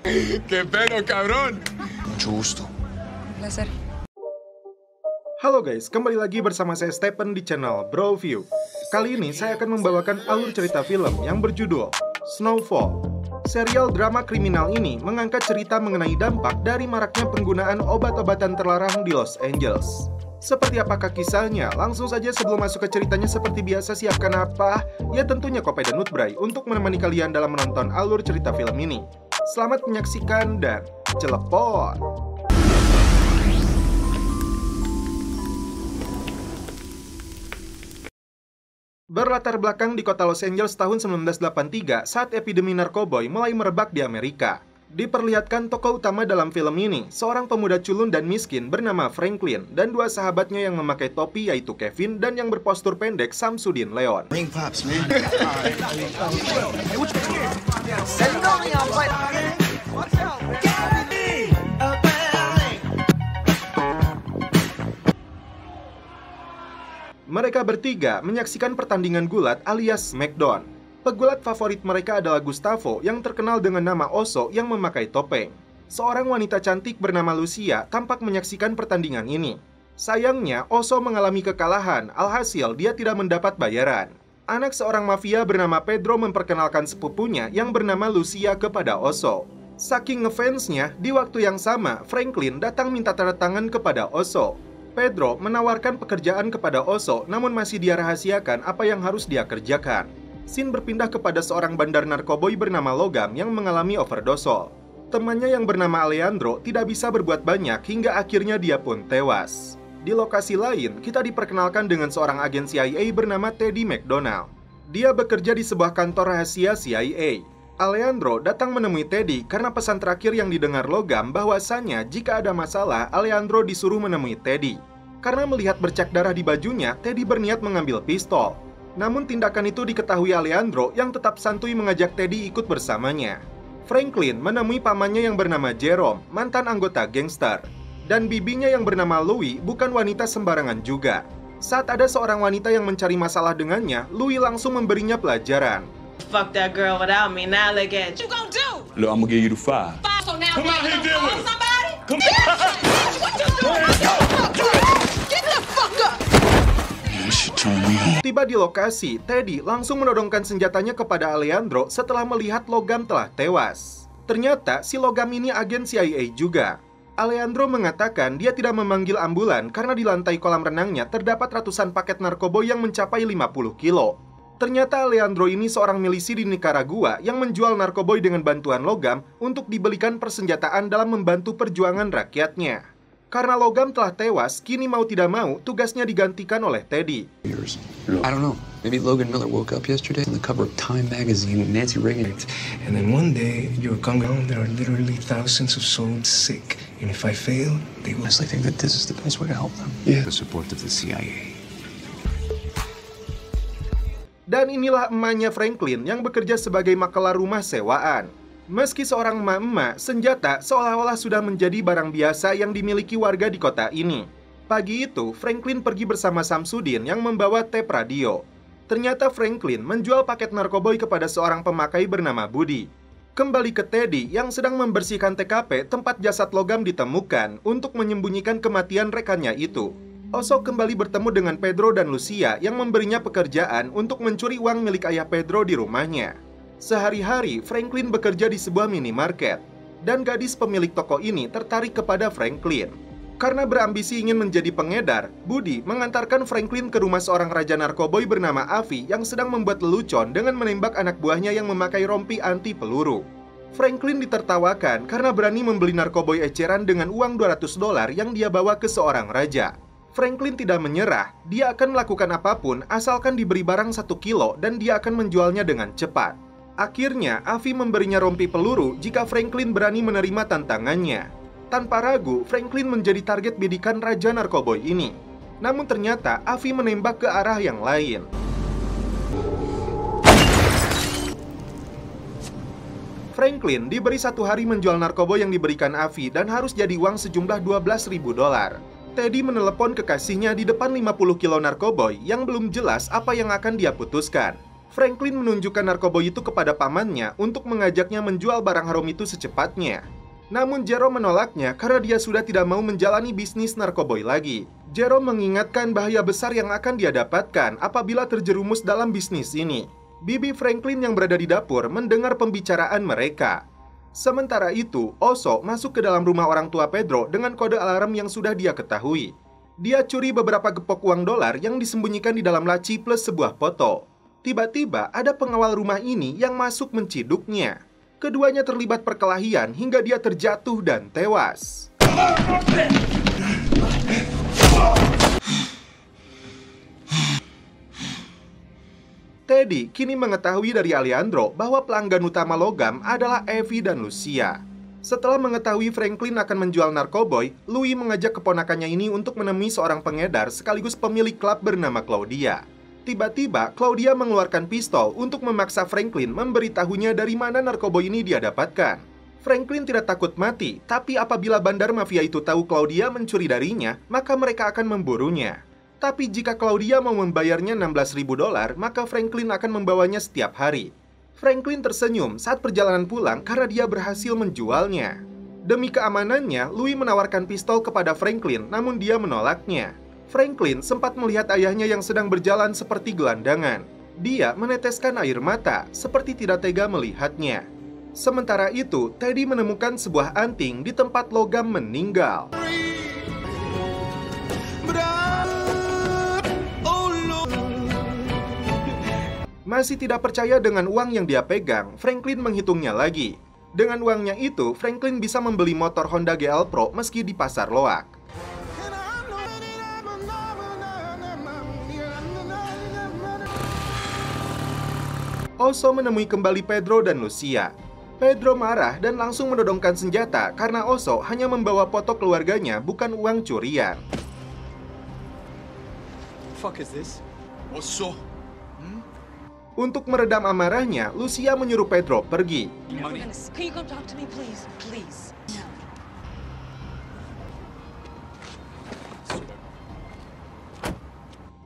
¿Qué pedo, cabrón? Mucho gusto. Placer. Halo guys, kembali lagi bersama saya Stephen di channel Bro View. Kali ini saya akan membawakan alur cerita film yang berjudul Snowfall. Serial drama kriminal ini mengangkat cerita mengenai dampak dari maraknya penggunaan obat-obatan terlarang di Los Angeles. Seperti apakah kisahnya? Langsung saja sebelum masuk ke ceritanya seperti biasa siapkan apa? Ya tentunya kopi dan nutbray untuk menemani kalian dalam menonton alur cerita film ini. Selamat menyaksikan dan celepon! Berlatar belakang di kota Los Angeles tahun 1983 saat epidemi narkoboy mulai merebak di Amerika. Diperlihatkan tokoh utama dalam film ini, seorang pemuda culun dan miskin bernama Franklin dan dua sahabatnya yang memakai topi yaitu Kevin dan yang berpostur pendek Samsudin Leon. Ring pops, man. Mereka bertiga menyaksikan pertandingan gulat alias Smackdown. Pegulat favorit mereka adalah Gustavo yang terkenal dengan nama Oso yang memakai topeng. Seorang wanita cantik bernama Lucia tampak menyaksikan pertandingan ini. Sayangnya, Oso mengalami kekalahan, alhasil dia tidak mendapat bayaran. Anak seorang mafia bernama Pedro memperkenalkan sepupunya yang bernama Lucia kepada Oso. Saking ngefansnya, di waktu yang sama, Franklin datang minta tanda tangan kepada Oso. Pedro menawarkan pekerjaan kepada Oso, namun masih dirahasiakan apa yang harus dia kerjakan. Scene berpindah kepada seorang bandar narkoboy bernama Logan yang mengalami overdose. Temannya yang bernama Alejandro tidak bisa berbuat banyak hingga akhirnya dia pun tewas. Di lokasi lain, kita diperkenalkan dengan seorang agen CIA bernama Teddy McDonald. Dia bekerja di sebuah kantor rahasia CIA. Alejandro datang menemui Teddy karena pesan terakhir yang didengar Logan bahwasanya jika ada masalah, Alejandro disuruh menemui Teddy. Karena melihat bercak darah di bajunya, Teddy berniat mengambil pistol. Namun tindakan itu diketahui Alejandro yang tetap santuy mengajak Teddy ikut bersamanya. Franklin menemui pamannya yang bernama Jerome, mantan anggota gangster. Dan bibinya yang bernama Louis bukan wanita sembarangan juga. Saat ada seorang wanita yang mencari masalah dengannya, Louis langsung memberinya pelajaran. Fuck that girl without me, now look at you. What you gonna do? Look, I'm gonna give you the five. So now Come out here, deal with it. somebody? Come What you doing? Get the fuck up! This should turn me on. Tiba di lokasi, Teddy langsung menodongkan senjatanya kepada Alejandro setelah melihat Logan telah tewas. Ternyata si Logan ini agen CIA juga. Alejandro mengatakan dia tidak memanggil ambulan karena di lantai kolam renangnya terdapat ratusan paket narkoboy yang mencapai 50 kilo. Ternyata Alejandro ini seorang milisi di Nicaragua yang menjual narkoboy dengan bantuan Logan untuk dibelikan persenjataan dalam membantu perjuangan rakyatnya. Karena Logan telah tewas, kini mau tidak mau tugasnya digantikan oleh Teddy. I don't know. Maybe Logan Miller woke up yesterday on the cover of Time magazine, Nancy Reagan. And then one day, you're coming home, there are literally thousands of souls sick. And if I fail, they will... I think that this is the best way to help them. Yeah. The support of the CIA. Dan inilah emaknya Franklin yang bekerja sebagai makelar rumah sewaan. Meski seorang emak-emak, senjata seolah-olah sudah menjadi barang biasa yang dimiliki warga di kota ini. Pagi itu, Franklin pergi bersama Samsudin yang membawa tape radio. Ternyata Franklin menjual paket narkoboy kepada seorang pemakai bernama Budi. Kembali ke Teddy yang sedang membersihkan TKP tempat jasad Logan ditemukan untuk menyembunyikan kematian rekannya itu. Oso kembali bertemu dengan Pedro dan Lucia yang memberinya pekerjaan untuk mencuri uang milik ayah Pedro di rumahnya. Sehari-hari, Franklin bekerja di sebuah minimarket. Dan gadis pemilik toko ini tertarik kepada Franklin. Karena berambisi ingin menjadi pengedar, Budi mengantarkan Franklin ke rumah seorang raja narkoboy bernama Avi yang sedang membuat lelucon dengan menembak anak buahnya yang memakai rompi anti peluru. Franklin ditertawakan karena berani membeli narkoboy eceran dengan uang $200 yang dia bawa ke seorang raja. Franklin tidak menyerah, dia akan melakukan apapun asalkan diberi barang 1 kilo dan dia akan menjualnya dengan cepat. Akhirnya, Avi memberinya rompi peluru jika Franklin berani menerima tantangannya. Tanpa ragu, Franklin menjadi target bidikan raja narkoboy ini. Namun ternyata, Avi menembak ke arah yang lain. Franklin diberi 1 hari menjual narkoboy yang diberikan Avi dan harus jadi uang sejumlah $12.000. Teddy menelepon kekasihnya di depan 50 kilo narkoboy yang belum jelas apa yang akan dia putuskan. Franklin menunjukkan narkoboy itu kepada pamannya untuk mengajaknya menjual barang haram itu secepatnya. Namun Jerome menolaknya karena dia sudah tidak mau menjalani bisnis narkoboy lagi. Jerome mengingatkan bahaya besar yang akan dia dapatkan apabila terjerumus dalam bisnis ini. Bibi Franklin yang berada di dapur mendengar pembicaraan mereka. Sementara itu, Oso masuk ke dalam rumah orang tua Pedro dengan kode alarm yang sudah dia ketahui. Dia curi beberapa gepok uang dolar yang disembunyikan di dalam laci plus sebuah foto. Tiba-tiba ada pengawal rumah ini yang masuk menciduknya. Keduanya terlibat perkelahian hingga dia terjatuh dan tewas. Teddy kini mengetahui dari Alejandro bahwa pelanggan utama logam adalah Evie dan Lucia. Setelah mengetahui Franklin akan menjual narkoboy, Louis mengajak keponakannya ini untuk menemui seorang pengedar sekaligus pemilik klub bernama Claudia. Tiba-tiba, Claudia mengeluarkan pistol untuk memaksa Franklin memberitahunya dari mana narkoboy ini dia dapatkan. Franklin tidak takut mati, tapi apabila bandar mafia itu tahu Claudia mencuri darinya, maka mereka akan memburunya. Tapi jika Claudia mau membayarnya $16.000, maka Franklin akan membawanya setiap hari. Franklin tersenyum saat perjalanan pulang karena dia berhasil menjualnya. Demi keamanannya, Louis menawarkan pistol kepada Franklin, namun dia menolaknya. Franklin sempat melihat ayahnya yang sedang berjalan seperti gelandangan. Dia meneteskan air mata, seperti tidak tega melihatnya. Sementara itu, Teddy menemukan sebuah anting di tempat logam meninggal. Masih tidak percaya dengan uang yang dia pegang, Franklin menghitungnya lagi. Dengan uangnya itu, Franklin bisa membeli motor Honda GL Pro meski di pasar loak. Oso menemui kembali Pedro dan Lucia. Pedro marah dan langsung menodongkan senjata karena Oso hanya membawa foto keluarganya, bukan uang curian. Fuck is this? Oso. Untuk meredam amarahnya, Lucia menyuruh Pedro pergi. Money. Can you come talk to me, please? Please.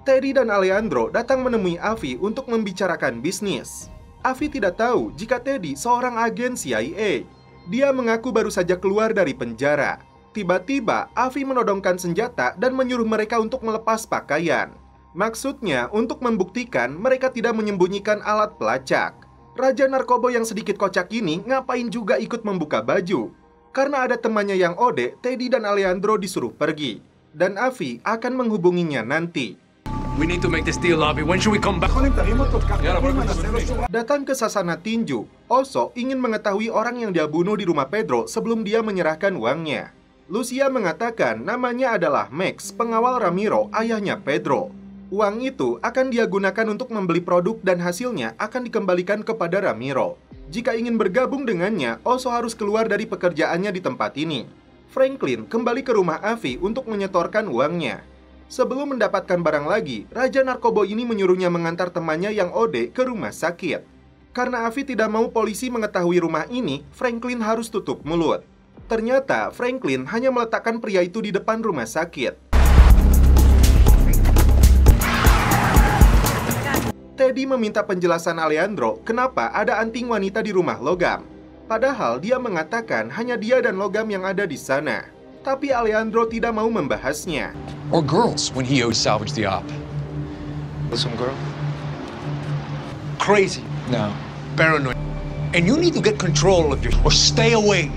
Teddy dan Alejandro datang menemui Avi untuk membicarakan bisnis. Avi tidak tahu jika Teddy seorang agen CIA. Dia mengaku baru saja keluar dari penjara. Tiba-tiba, Avi menodongkan senjata dan menyuruh mereka untuk melepas pakaian. Maksudnya, untuk membuktikan mereka tidak menyembunyikan alat pelacak. Raja narkoba yang sedikit kocak ini ngapain juga ikut membuka baju? Karena ada temannya yang Ode, Teddy dan Alejandro disuruh pergi. Dan Avi akan menghubunginya nanti. We need to make this deal, Avi. When should we come back? Datang ke sasana tinju, Oso ingin mengetahui orang yang dia bunuh di rumah Pedro sebelum dia menyerahkan uangnya. Lucia mengatakan namanya adalah Max, pengawal Ramiro, ayahnya Pedro. Uang itu akan dia gunakan untuk membeli produk dan hasilnya akan dikembalikan kepada Ramiro. Jika ingin bergabung dengannya, Oso harus keluar dari pekerjaannya di tempat ini. Franklin kembali ke rumah Avi untuk menyetorkan uangnya. Sebelum mendapatkan barang lagi, Raja Narkoba ini menyuruhnya mengantar temannya yang Ode ke rumah sakit. Karena Avi tidak mau polisi mengetahui rumah ini, Franklin harus tutup mulut. Ternyata Franklin hanya meletakkan pria itu di depan rumah sakit. Teddy meminta penjelasan Alejandro kenapa ada anting wanita di rumah logam. Padahal dia mengatakan hanya dia dan logam yang ada di sana. Tapi Alejandro tidak mau membahasnya. Or girls when he salvaged the op. Some girl? Crazy. No. Paranoid. And you need to get control of your... or stay away.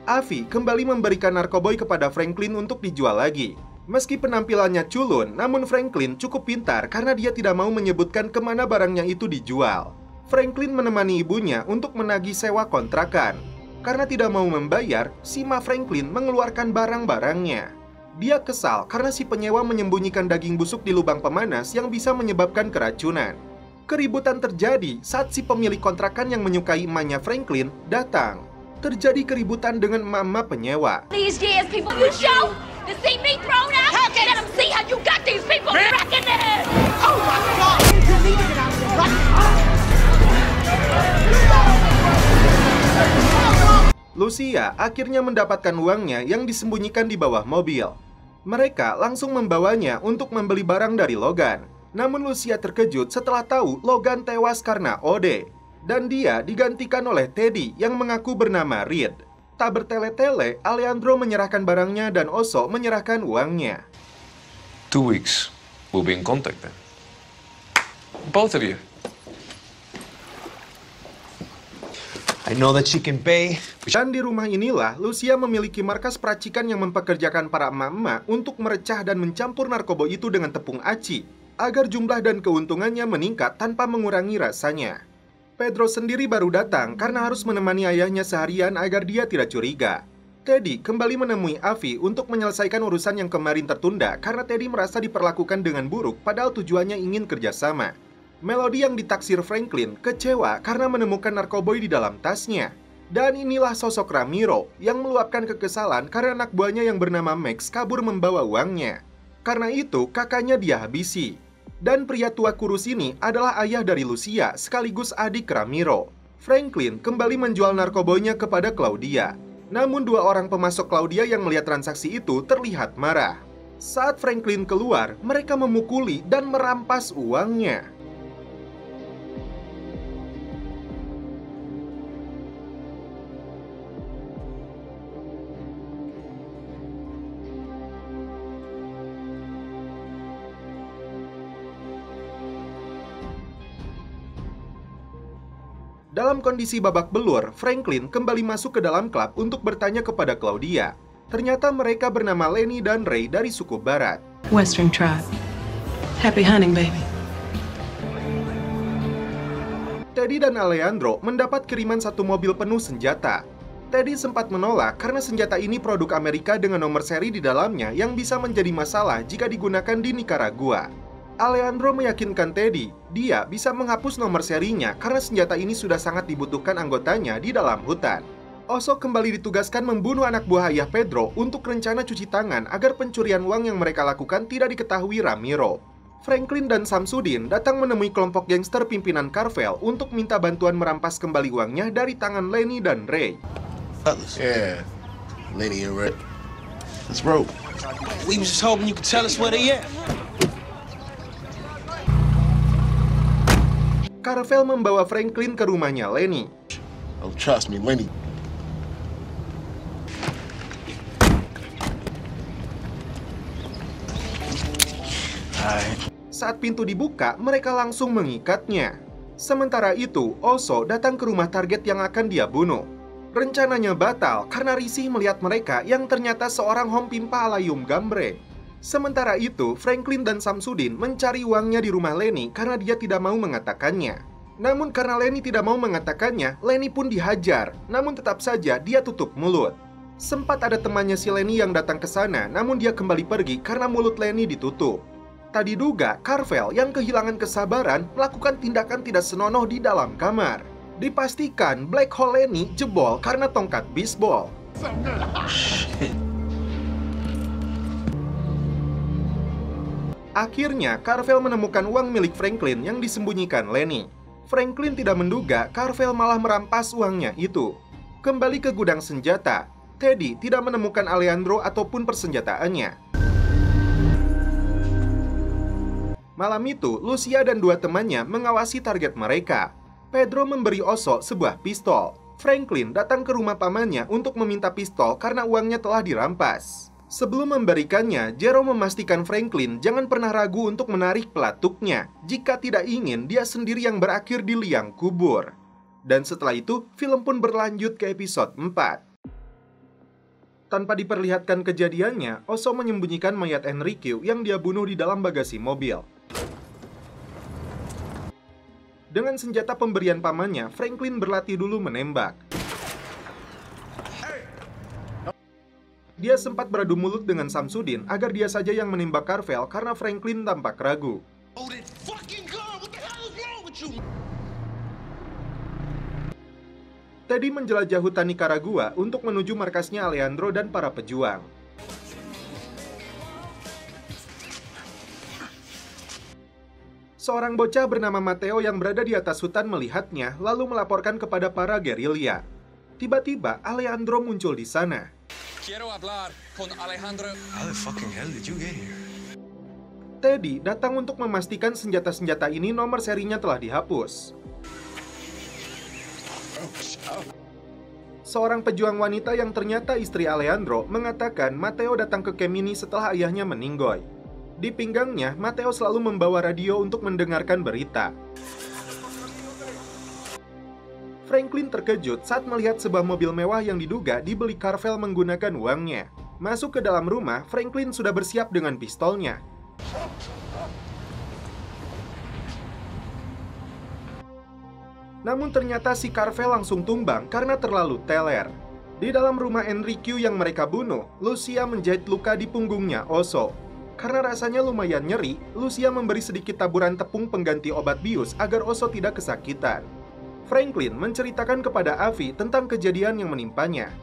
Avi kembali memberikan narkoboy kepada Franklin untuk dijual lagi. Meski penampilannya culun, namun Franklin cukup pintar karena dia tidak mau menyebutkan kemana barangnya itu dijual. Franklin menemani ibunya untuk menagih sewa kontrakan. Karena tidak mau membayar, Sima Franklin mengeluarkan barang-barangnya. Dia kesal karena si penyewa menyembunyikan daging busuk di lubang pemanas yang bisa menyebabkan keracunan. Keributan terjadi saat si pemilik kontrakan yang menyukai emaknya Franklin datang. Terjadi keributan dengan mama penyewa. These years, people you show to see me thrown out. Let them see how you got these people reckoning. Oh my God! Lucia akhirnya mendapatkan uangnya yang disembunyikan di bawah mobil. Mereka langsung membawanya untuk membeli barang dari Logan. Namun Lucia terkejut setelah tahu Logan tewas karena OD. Dan dia digantikan oleh Teddy yang mengaku bernama Reed. Tak bertele-tele, Alejandro menyerahkan barangnya dan Oso menyerahkan uangnya. 2 weeks. We'll be in contact then. Both of you. I know that she can pay. Dan di rumah inilah, Lucia memiliki markas peracikan yang mempekerjakan para emak-emak untuk merecah dan mencampur narkoba itu dengan tepung aci, agar jumlah dan keuntungannya meningkat tanpa mengurangi rasanya. Pedro sendiri baru datang karena harus menemani ayahnya seharian agar dia tidak curiga. Teddy kembali menemui Avi untuk menyelesaikan urusan yang kemarin tertunda karena Teddy merasa diperlakukan dengan buruk padahal tujuannya ingin kerjasama. Melody yang ditaksir Franklin kecewa karena menemukan narkoboy di dalam tasnya. Dan inilah sosok Ramiro yang meluapkan kekesalan karena anak buahnya yang bernama Max kabur membawa uangnya. Karena itu kakaknya dia habisi. Dan pria tua kurus ini adalah ayah dari Lucia sekaligus adik Ramiro. Franklin kembali menjual narkoboynya kepada Claudia. Namun 2 orang pemasok Claudia yang melihat transaksi itu terlihat marah. Saat Franklin keluar, mereka memukuli dan merampas uangnya. Dalam kondisi babak belur, Franklin kembali masuk ke dalam klub untuk bertanya kepada Claudia. Ternyata mereka bernama Lenny dan Ray dari suku Barat. Western tribe. Happy hunting, baby. Teddy dan Alejandro mendapat kiriman 1 mobil penuh senjata. Teddy sempat menolak karena senjata ini produk Amerika dengan nomor seri di dalamnya yang bisa menjadi masalah jika digunakan di Nicaragua. Alejandro meyakinkan Teddy, dia bisa menghapus nomor serinya karena senjata ini sudah sangat dibutuhkan anggotanya di dalam hutan. Oso kembali ditugaskan membunuh anak buah ayah Pedro untuk rencana cuci tangan agar pencurian uang yang mereka lakukan tidak diketahui Ramiro. Franklin dan Samsudin datang menemui kelompok gangster pimpinan Carvel untuk minta bantuan merampas kembali uangnya dari tangan Lenny dan Ray. Yeah, Lenny and Ray. Let's roll. We was just hoping you could tell us where they at. Carvel membawa Franklin ke rumahnya Lenny. Oh, trust me, Lenny. Saat pintu dibuka, mereka langsung mengikatnya. Sementara itu, Oso datang ke rumah target yang akan dia bunuh. Rencananya batal karena risih melihat mereka yang ternyata seorang Hompimpa Alayum Gambre. Sementara itu, Franklin dan Samsudin mencari uangnya di rumah Lenny karena dia tidak mau mengatakannya. Namun karena Lenny tidak mau mengatakannya, Lenny pun dihajar. Namun tetap saja dia tutup mulut. Sempat ada temannya si Lenny yang datang ke sana, namun dia kembali pergi karena mulut Lenny ditutup. Tak diduga, Carvel yang kehilangan kesabaran melakukan tindakan tidak senonoh di dalam kamar. Dipastikan Black Hole Lenny jebol karena tongkat bisbol. Akhirnya, Carvel menemukan uang milik Franklin yang disembunyikan Lenny. Franklin tidak menduga Carvel malah merampas uangnya itu. Kembali ke gudang senjata, Teddy tidak menemukan Alejandro ataupun persenjataannya. Malam itu, Lucia dan 2 temannya mengawasi target mereka. Pedro memberi Oso sebuah pistol. Franklin datang ke rumah pamannya untuk meminta pistol karena uangnya telah dirampas. Sebelum memberikannya, Jerome memastikan Franklin jangan pernah ragu untuk menarik pelatuknya. Jika tidak ingin, dia sendiri yang berakhir di liang kubur. Dan setelah itu, film pun berlanjut ke episode 4. Tanpa diperlihatkan kejadiannya, Oso menyembunyikan mayat Enrique yang dia bunuh di dalam bagasi mobil. Dengan senjata pemberian pamannya, Franklin berlatih dulu menembak. Dia sempat beradu mulut dengan Samsudin agar dia saja yang menembak Carvel karena Franklin tampak ragu. Teddy menjelajah hutan Nicaragua untuk menuju markasnya Alejandro dan para pejuang. Seorang bocah bernama Mateo yang berada di atas hutan melihatnya lalu melaporkan kepada para gerilya. Tiba-tiba Alejandro muncul di sana. Quiero hablar con Alejandro. How the fucking hell did you get here? Teddy datang untuk memastikan senjata-senjata ini nomor serinya telah dihapus. Seorang pejuang wanita yang ternyata istri Alejandro mengatakan Matteo datang ke camp ini setelah ayahnya meninggoy. Di pinggangnya, Matteo selalu membawa radio untuk mendengarkan berita. Franklin terkejut saat melihat sebuah mobil mewah yang diduga dibeli Carvel menggunakan uangnya. Masuk ke dalam rumah, Franklin sudah bersiap dengan pistolnya. Namun ternyata si Carvel langsung tumbang karena terlalu teler. Di dalam rumah Enrique yang mereka bunuh, Lucia menjahit luka di punggungnya Oso. Karena rasanya lumayan nyeri, Lucia memberi sedikit taburan tepung pengganti obat bius agar Oso tidak kesakitan. Franklin menceritakan kepada Avi tentang kejadian yang menimpanya.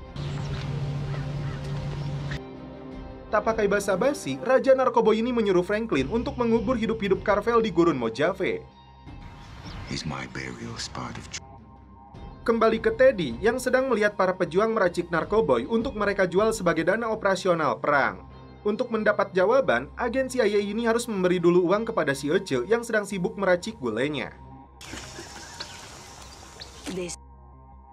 Tak pakai basa-basi, Raja Narkoboy ini menyuruh Franklin untuk mengubur hidup-hidup Carvel di gurun Mojave. Kembali ke Teddy yang sedang melihat para pejuang meracik narkoboy untuk mereka jual sebagai dana operasional perang. Untuk mendapat jawaban, agen CIA ini harus memberi dulu uang kepada si Ece yang sedang sibuk meracik gulenya.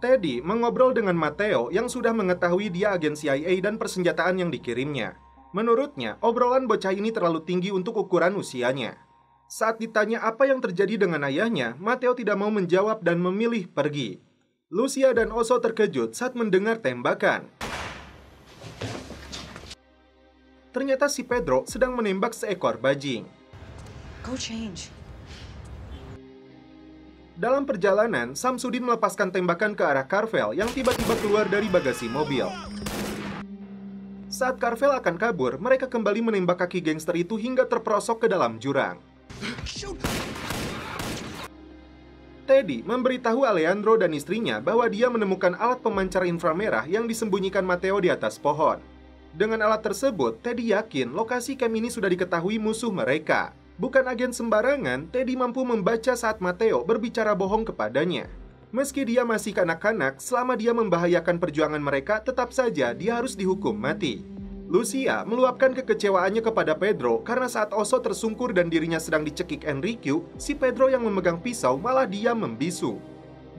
Teddy mengobrol dengan Matteo yang sudah mengetahui dia agen CIA dan persenjataan yang dikirimnya. Menurutnya, obrolan bocah ini terlalu tinggi untuk ukuran usianya. Saat ditanya apa yang terjadi dengan ayahnya, Matteo tidak mau menjawab dan memilih pergi. Lucia dan Oso terkejut saat mendengar tembakan. Ternyata si Pedro sedang menembak seekor bajing. Go change. Dalam perjalanan, Samsudin melepaskan tembakan ke arah Carvel yang tiba-tiba keluar dari bagasi mobil. Saat Carvel akan kabur, mereka kembali menembak kaki gangster itu hingga terperosok ke dalam jurang. Teddy memberitahu Alejandro dan istrinya bahwa dia menemukan alat pemancar inframerah yang disembunyikan Matteo di atas pohon. Dengan alat tersebut, Teddy yakin lokasi camp ini sudah diketahui musuh mereka. Bukan agen sembarangan, Teddy mampu membaca saat Matteo berbicara bohong kepadanya. Meski dia masih kanak-kanak, selama dia membahayakan perjuangan mereka, tetap saja dia harus dihukum mati. Lucia meluapkan kekecewaannya kepada Pedro karena saat Oso tersungkur dan dirinya sedang dicekik Enrique, si Pedro yang memegang pisau malah diam membisu.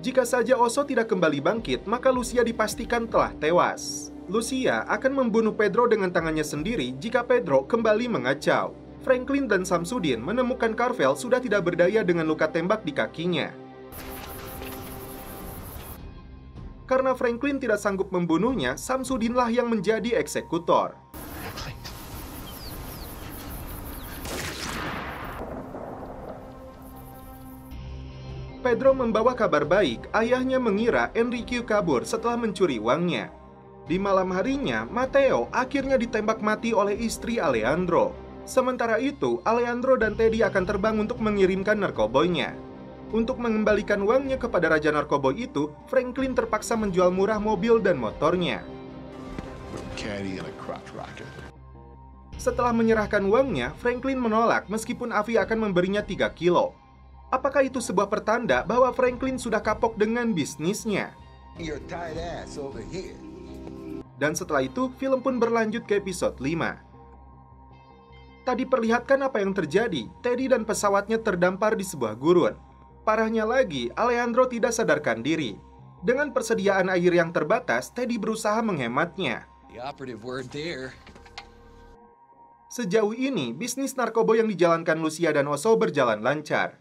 Jika saja Oso tidak kembali bangkit, maka Lucia dipastikan telah tewas. Lucia akan membunuh Pedro dengan tangannya sendiri jika Pedro kembali mengacau. Franklin dan Samsudin menemukan Carvel sudah tidak berdaya dengan luka tembak di kakinya. Karena Franklin tidak sanggup membunuhnya, Samsudinlah yang menjadi eksekutor. Pedro membawa kabar baik, ayahnya mengira Enrique kabur setelah mencuri uangnya. Di malam harinya, Matteo akhirnya ditembak mati oleh istri Alejandro. Sementara itu, Alejandro dan Teddy akan terbang untuk mengirimkan narkoboynya. Untuk mengembalikan uangnya kepada Raja Narkoboy itu, Franklin terpaksa menjual murah mobil dan motornya. Setelah menyerahkan uangnya, Franklin menolak meskipun Avi akan memberinya 3 kilo. Apakah itu sebuah pertanda bahwa Franklin sudah kapok dengan bisnisnya? Dan setelah itu, film pun berlanjut ke episode 5. Tadi perlihatkan apa yang terjadi, Teddy dan pesawatnya terdampar di sebuah gurun. Parahnya lagi, Alejandro tidak sadarkan diri. Dengan persediaan air yang terbatas, Teddy berusaha menghematnya. Sejauh ini, bisnis narkoba yang dijalankan Lucia dan Oso berjalan lancar.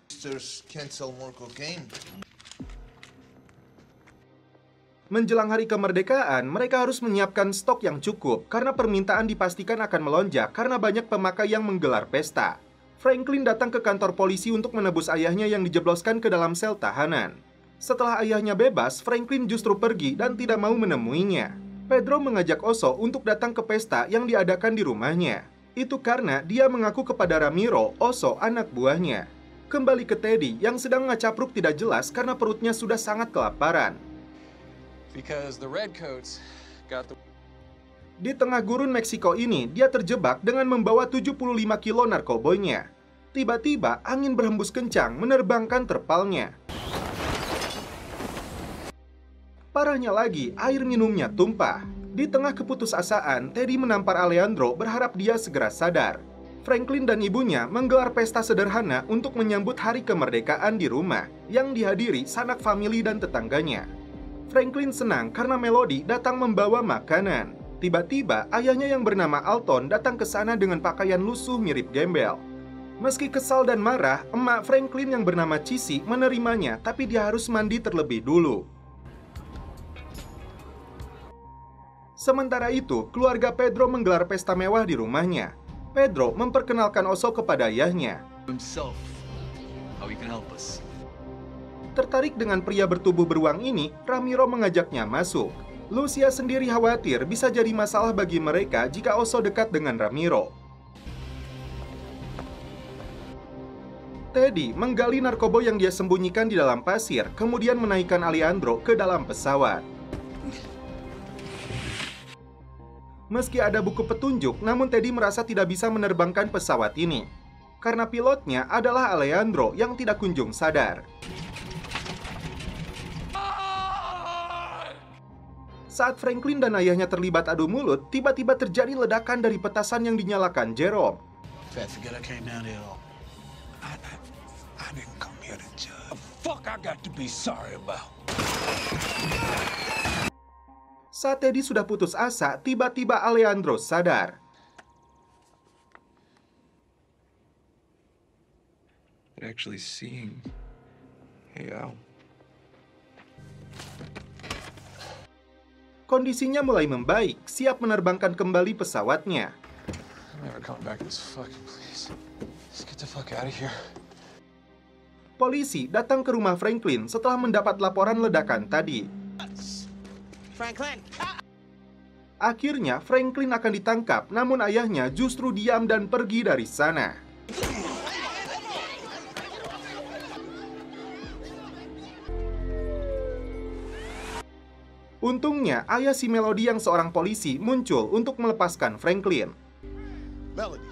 Menjelang hari kemerdekaan, mereka harus menyiapkan stok yang cukup karena permintaan dipastikan akan melonjak karena banyak pemakai yang menggelar pesta. Franklin datang ke kantor polisi untuk menebus ayahnya yang dijebloskan ke dalam sel tahanan. Setelah ayahnya bebas, Franklin justru pergi dan tidak mau menemuinya. Pedro mengajak Oso untuk datang ke pesta yang diadakan di rumahnya. Itu karena dia mengaku kepada Ramiro, Oso anak buahnya. Kembali ke Teddy yang sedang ngacapruk tidak jelas karena perutnya sudah sangat kelaparan. Di tengah gurun Meksiko ini, dia terjebak dengan membawa 75 kilo narkoboynya. Tiba-tiba, angin berhembus kencang menerbangkan terpalnya. Parahnya lagi, air minumnya tumpah. Di tengah keputusasaan, Teddy menampar Alejandro berharap dia segera sadar. Franklin dan ibunya menggelar pesta sederhana untuk menyambut hari kemerdekaan di rumah yang dihadiri sanak famili dan tetangganya. Franklin senang karena Melody datang membawa makanan. Tiba-tiba ayahnya yang bernama Alton datang ke sana dengan pakaian lusuh mirip gembel. Meski kesal dan marah, emak Franklin yang bernama Cissy menerimanya, tapi dia harus mandi terlebih dulu. Sementara itu, keluarga Pedro menggelar pesta mewah di rumahnya. Pedro memperkenalkan Oso kepada ayahnya. Tertarik dengan pria bertubuh beruang ini, Ramiro mengajaknya masuk. Lucia sendiri khawatir bisa jadi masalah bagi mereka jika Oso dekat dengan Ramiro. Teddy menggali narkoba yang dia sembunyikan di dalam pasir, kemudian menaikkan Alejandro ke dalam pesawat. Meski ada buku petunjuk, namun Teddy merasa tidak bisa menerbangkan pesawat ini. Karena pilotnya adalah Alejandro yang tidak kunjung sadar. Saat Franklin dan ayahnya terlibat adu mulut, tiba-tiba terjadi ledakan dari petasan yang dinyalakan Jerome. I didn't come here to judge. The fuck I got to be sorry about. Saat Teddy sudah putus asa, tiba-tiba Alejandro sadar. Actually seeing. Hey, Al. Kondisinya mulai membaik, siap menerbangkan kembali pesawatnya. I'm never coming back to this fucking place. Let's get the fuck out of here. Polisi datang ke rumah Franklin setelah mendapat laporan ledakan tadi. Franklin. Akhirnya, Franklin akan ditangkap, namun ayahnya justru diam dan pergi dari sana. Untungnya, ayah si Melody yang seorang polisi muncul untuk melepaskan Franklin. Melody.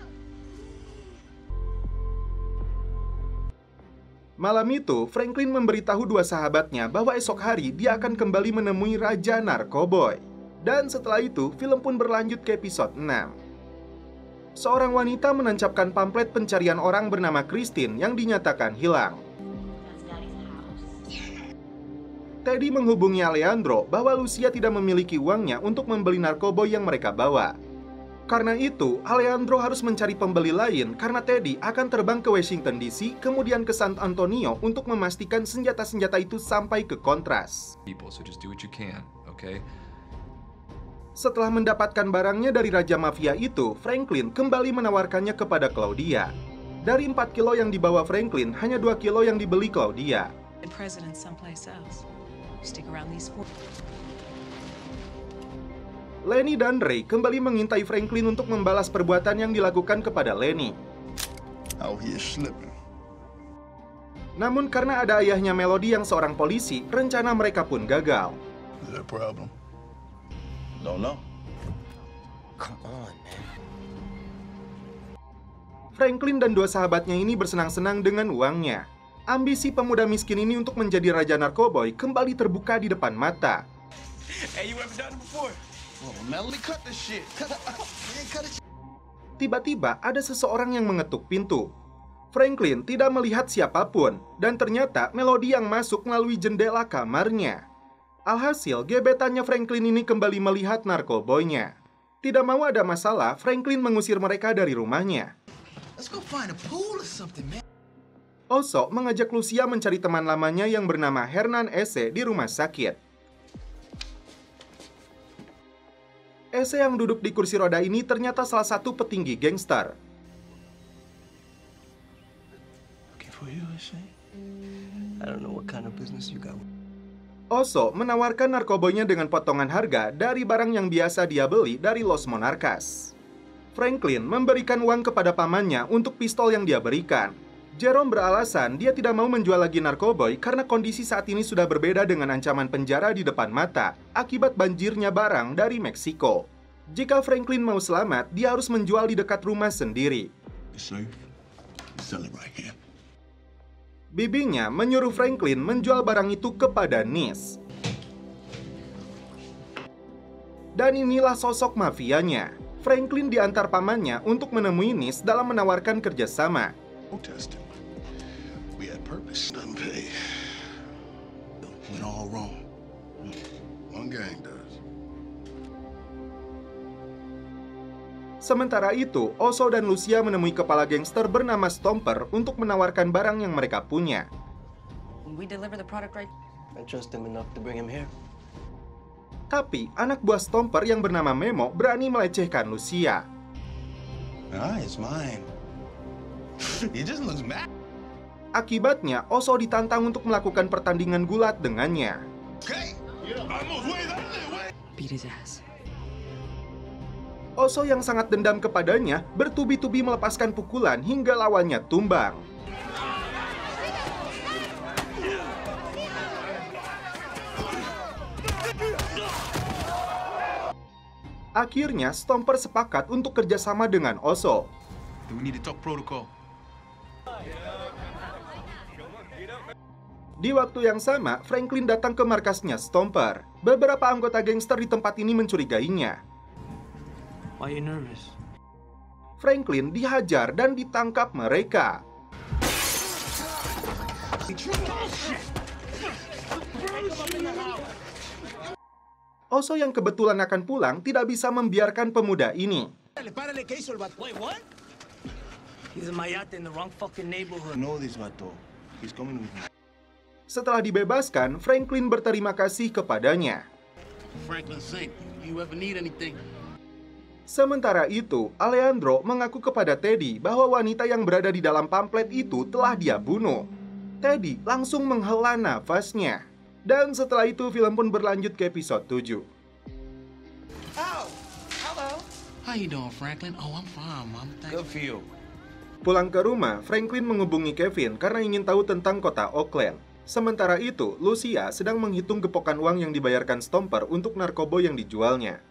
Malam itu, Franklin memberitahu dua sahabatnya bahwa esok hari dia akan kembali menemui Raja Narkoboy. Dan setelah itu, film pun berlanjut ke episode 6. Seorang wanita menancapkan pamflet pencarian orang bernama Christine yang dinyatakan hilang. Teddy menghubungi Alejandro bahwa Lucia tidak memiliki uangnya untuk membeli narkoboy yang mereka bawa. Karena itu, Alejandro harus mencari pembeli lain karena Teddy akan terbang ke Washington DC, kemudian ke San Antonio untuk memastikan senjata-senjata itu sampai ke Kontras. Setelah mendapatkan barangnya dari Raja Mafia itu, Franklin kembali menawarkannya kepada Claudia. Dari 4 kilo yang dibawa Franklin, hanya 2 kilo yang dibeli Claudia. Lenny dan Ray kembali mengintai Franklin untuk membalas perbuatan yang dilakukan kepada Lenny. Namun karena ada ayahnya Melody yang seorang polisi, rencana mereka pun gagal. Franklin dan dua sahabatnya ini bersenang-senang dengan uangnya. Ambisi pemuda miskin ini untuk menjadi Raja Narkoboy kembali terbuka di depan mata. Tiba-tiba ada seseorang yang mengetuk pintu. Franklin tidak melihat siapapun, dan ternyata Melody yang masuk melalui jendela kamarnya. Alhasil, gebetannya Franklin ini kembali melihat narkoboynya. Tidak mau ada masalah, Franklin mengusir mereka dari rumahnya. Oso mengajak Lucia mencari teman lamanya yang bernama Hernan Ese di rumah sakit. Ese yang duduk di kursi roda ini ternyata salah satu petinggi gangster. Oso menawarkan narkoboynya dengan potongan harga dari barang yang biasa dia beli dari Los Monarcas. Franklin memberikan uang kepada pamannya untuk pistol yang dia berikan. Jerome beralasan dia tidak mau menjual lagi narkoboy karena kondisi saat ini sudah berbeda dengan ancaman penjara di depan mata akibat banjirnya barang dari Meksiko. Jika Franklin mau selamat, dia harus menjual di dekat rumah sendiri. Bibinya menyuruh Franklin menjual barang itu kepada Nis. Dan inilah sosok mafianya. Franklin diantar pamannya untuk menemui Nis dalam menawarkan kerjasama. Protesting. We had purpose. Doesn't pay. Went all wrong. One gang does. Sementara itu, Oso dan Lucia menemui kepala gangster bernama Stomper untuk menawarkan barang yang mereka punya. We deliver the product right. I trust him enough to bring him here. Tapi, anak buah Stomper yang bernama Memo berani melecehkan Lucia. Nah, it's mine. He just looks mad. Akibatnya, Oso ditantang untuk melakukan pertandingan gulat dengannya. Okay. Almost way that way. Beat his ass. Oso yang sangat dendam kepadanya bertubi-tubi melepaskan pukulan hingga lawannya tumbang. Akhirnya, Stomper sepakat untuk kerjasama dengan Oso. We need to talk protocol. Di waktu yang sama, Franklin datang ke markasnya Stomper. Beberapa anggota gangster di tempat ini mencurigainya. Why are you nervous? Franklin dihajar dan ditangkap mereka. Oso yang kebetulan akan pulang tidak bisa membiarkan pemuda ini. Wait, what? He's a mayate in the wrong fucking neighborhood. I know this vato. He's coming with me. Setelah dibebaskan, Franklin berterima kasih kepadanya. Franklin Saint, you ever need anything? Sementara itu, Alejandro mengaku kepada Teddy bahwa wanita yang berada di dalam pamflet itu telah dia bunuh. Teddy langsung menghela nafasnya. Dan setelah itu, film pun berlanjut ke episode 7. Oh, hello. How you doing, Franklin? Oh, I'm fine, Mom. Good for you. Pulang ke rumah, Franklin menghubungi Kevin karena ingin tahu tentang kota Oakland. Sementara itu, Lucia sedang menghitung gepokan uang yang dibayarkan Stomper untuk narkoba yang dijualnya.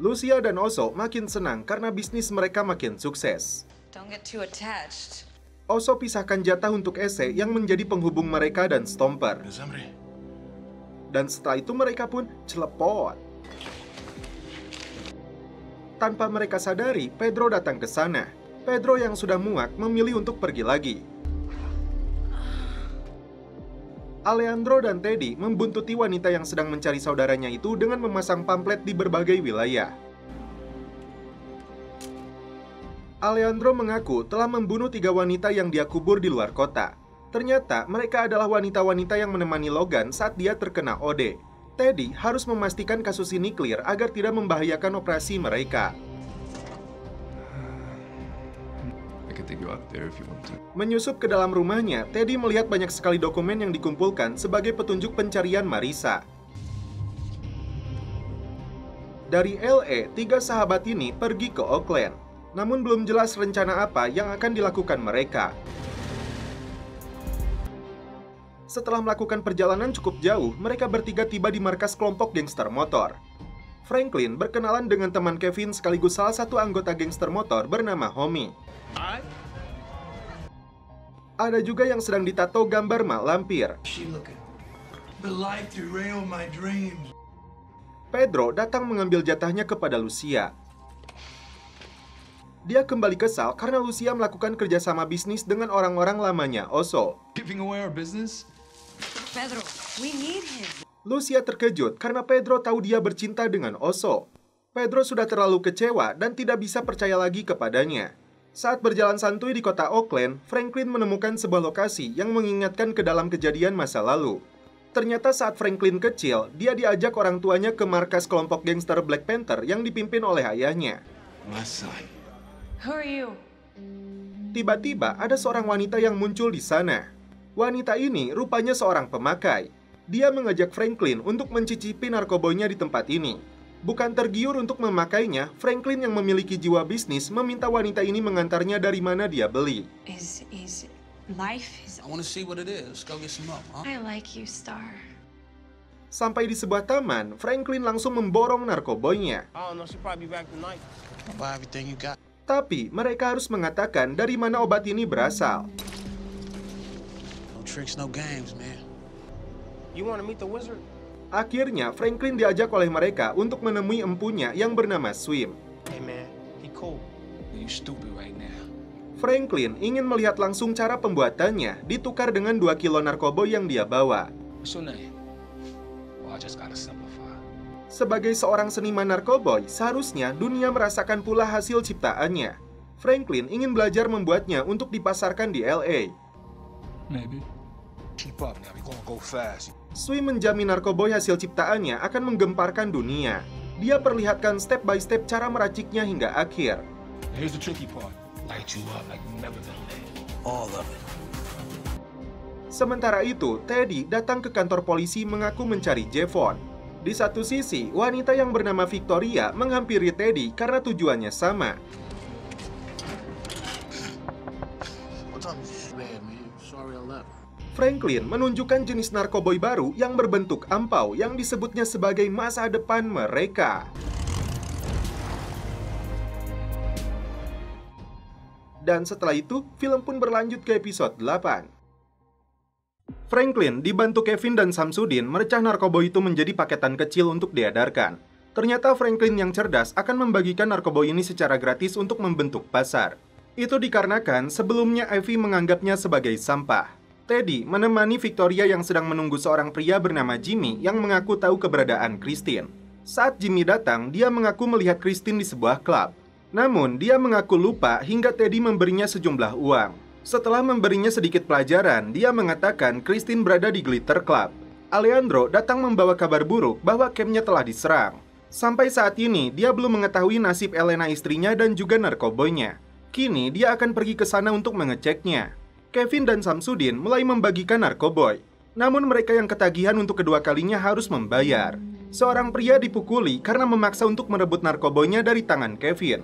Lucia dan Oso makin senang karena bisnis mereka makin sukses. Don't get too attached. Oso pisahkan jatah untuk Ese yang menjadi penghubung mereka dan Stomper. Dan setelah itu mereka pun celepot. Tanpa mereka sadari, Pedro datang ke sana. Pedro yang sudah muak memilih untuk pergi lagi. Alejandro dan Teddy membuntuti wanita yang sedang mencari saudaranya itu dengan memasang pamflet di berbagai wilayah. Alejandro mengaku telah membunuh 3 wanita yang dia kubur di luar kota. Ternyata mereka adalah wanita-wanita yang menemani Logan saat dia terkena OD. Teddy harus memastikan kasus ini clear agar tidak membahayakan operasi mereka. Menyusup ke dalam rumahnya, Teddy melihat banyak sekali dokumen yang dikumpulkan sebagai petunjuk pencarian Marissa. Dari LA, 3 sahabat ini pergi ke Oakland. Namun belum jelas rencana apa yang akan dilakukan mereka. Setelah melakukan perjalanan cukup jauh, mereka bertiga tiba di markas kelompok gangster motor. Franklin berkenalan dengan teman Kevin sekaligus salah satu anggota gangster motor bernama Homie. Ada juga yang sedang ditato gambar mak lampir. Pedro datang mengambil jatahnya kepada Lucia. Dia kembali kesal karena Lucia melakukan kerjasama bisnis dengan orang-orang lamanya Oso. Giving away our business? Pedro, we need him. Lucia terkejut karena Pedro tahu dia bercinta dengan Oso. Pedro sudah terlalu kecewa dan tidak bisa percaya lagi kepadanya. Saat berjalan santuy di kota Oakland, Franklin menemukan sebuah lokasi yang mengingatkan ke dalam kejadian masa lalu. Ternyata saat Franklin kecil, dia diajak orang tuanya ke markas kelompok gangster Black Panther yang dipimpin oleh ayahnya. Who are you? Tiba-tiba ada seorang wanita yang muncul di sana. Wanita ini rupanya seorang pemakai. Dia mengajak Franklin untuk mencicipi narkobonya di tempat ini. Bukan tergiur untuk memakainya, Franklin yang memiliki jiwa bisnis meminta wanita ini mengantarnya dari mana dia beli. Is life is... I want to see what it is. Go get some up, huh? I like you, Star. Sampai di sebuah taman, Franklin langsung memborong narkobonya. I don't know, she probably be back tonight. I'll buy everything you got. Tapi mereka harus mengatakan dari mana obat ini berasal. No tricks, no games, man. You want to meet the wizard? Akhirnya, Franklin diajak oleh mereka untuk menemui empunya yang bernama Swim. Hey man, He cool. You stupid right now. Franklin ingin melihat langsung cara pembuatannya ditukar dengan 2 kilo narkoba yang dia bawa. What's your name? Well, I just gotta simplify. Sebagai seorang seniman narkoboy, seharusnya dunia merasakan pula hasil ciptaannya. Franklin ingin belajar membuatnya untuk dipasarkan di LA. Maybe. Keep up now, we gonna go fast. Sui menjamin narkoboy hasil ciptaannya akan menggemparkan dunia. Dia perlihatkan step by step cara meraciknya hingga akhir. Here's the tricky part. Light you up like you've never been lit. All of it. Sementara itu, Teddy datang ke kantor polisi mengaku mencari Jevon. Di satu sisi, wanita yang bernama Victoria menghampiri Teddy karena tujuannya sama. Franklin menunjukkan jenis narkoboy baru yang berbentuk ampau yang disebutnya sebagai masa depan mereka. Dan setelah itu, film pun berlanjut ke episode 8. Franklin dibantu Kevin dan Samsudin merecah narkoboy itu menjadi paketan kecil untuk diedarkan. Ternyata Franklin yang cerdas akan membagikan narkoboy ini secara gratis untuk membentuk pasar. Itu dikarenakan sebelumnya Ivy menganggapnya sebagai sampah. Teddy menemani Victoria yang sedang menunggu seorang pria bernama Jimmy yang mengaku tahu keberadaan Christine. Saat Jimmy datang, dia mengaku melihat Christine di sebuah klub. Namun, dia mengaku lupa hingga Teddy memberinya sejumlah uang. Setelah memberinya sedikit pelajaran, dia mengatakan Christine berada di Glitter Club. Alejandro datang membawa kabar buruk bahwa campnya telah diserang. Sampai saat ini, dia belum mengetahui nasib Elena istrinya dan juga narkoboynya. Kini, dia akan pergi ke sana untuk mengeceknya. Kevin dan Samsudin mulai membagikan narkoboy. Namun mereka yang ketagihan untuk kedua kalinya harus membayar. Seorang pria dipukuli karena memaksa untuk merebut narkoboynya dari tangan Kevin.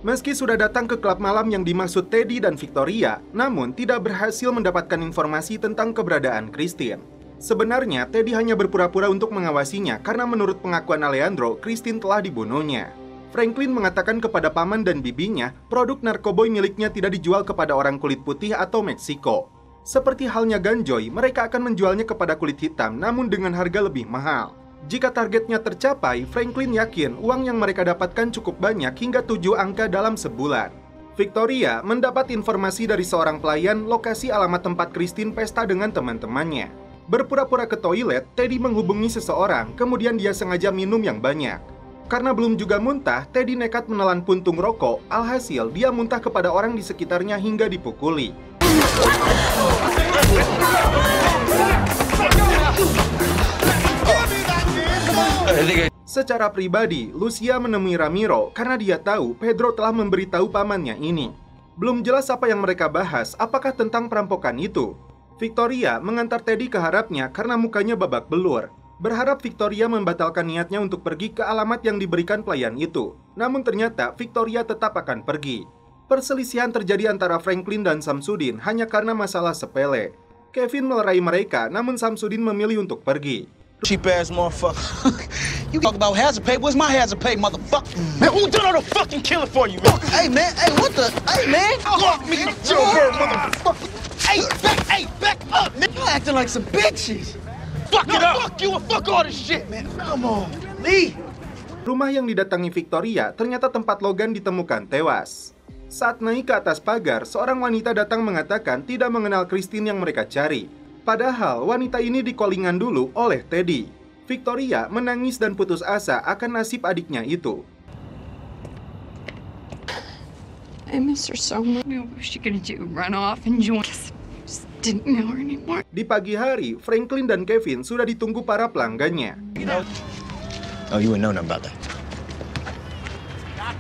Meski sudah datang ke klub malam yang dimaksud Teddy dan Victoria, namun tidak berhasil mendapatkan informasi tentang keberadaan Christine. Sebenarnya, Teddy hanya berpura-pura untuk mengawasinya karena menurut pengakuan Alejandro, Christine telah dibunuhnya. Franklin mengatakan kepada paman dan bibinya, produk narkoboy miliknya tidak dijual kepada orang kulit putih atau Meksiko. Seperti halnya Ganjoy, mereka akan menjualnya kepada kulit hitam namun dengan harga lebih mahal. Jika targetnya tercapai, Franklin yakin uang yang mereka dapatkan cukup banyak hingga 7 angka dalam sebulan. Victoria mendapat informasi dari seorang pelayan lokasi alamat tempat Christine pesta dengan teman-temannya. Berpura-pura ke toilet, Teddy menghubungi seseorang, kemudian dia sengaja minum yang banyak. Karena belum juga muntah, Teddy nekat menelan puntung rokok, alhasil dia muntah kepada orang di sekitarnya hingga dipukuli. Secara pribadi, Lucia menemui Ramiro karena dia tahu Pedro telah memberitahu pamannya ini. Belum jelas apa yang mereka bahas, apakah tentang perampokan itu. Victoria mengantar Teddy ke harapnya karena mukanya babak belur. Berharap Victoria membatalkan niatnya untuk pergi ke alamat yang diberikan pelayan itu. Namun ternyata Victoria tetap akan pergi. Perselisihan terjadi antara Franklin dan Samsudin hanya karena masalah sepele. Kevin melerai mereka, namun Samsudin memilih untuk pergi. Cheap ass motherfucker. You talk about hazard pay, where's my hazard pay, motherfucker? Man, who done all the fucking killing for you, man? Hey man, hey what the, hey man, fuck me, Joker, motherfucker. Hey, back up, man. You acting like some bitches. Fuck it up. Fuck you and fuck all this shit, man. Come on, leave. Rumah yang didatangi Victoria ternyata tempat Logan ditemukan tewas. Saat naik ke atas pagar, seorang wanita datang mengatakan tidak mengenal Christine yang mereka cari. Padahal wanita ini dikolingan dulu oleh Teddy. Victoria menangis dan putus asa akan nasib adiknya itu. I miss her so much. What was she gonna do? Run off and join us? Just didn't know her anymore. Di pagi hari, Franklin dan Kevin sudah ditunggu para pelanggannya. Oh, you wouldn't know nothing about that.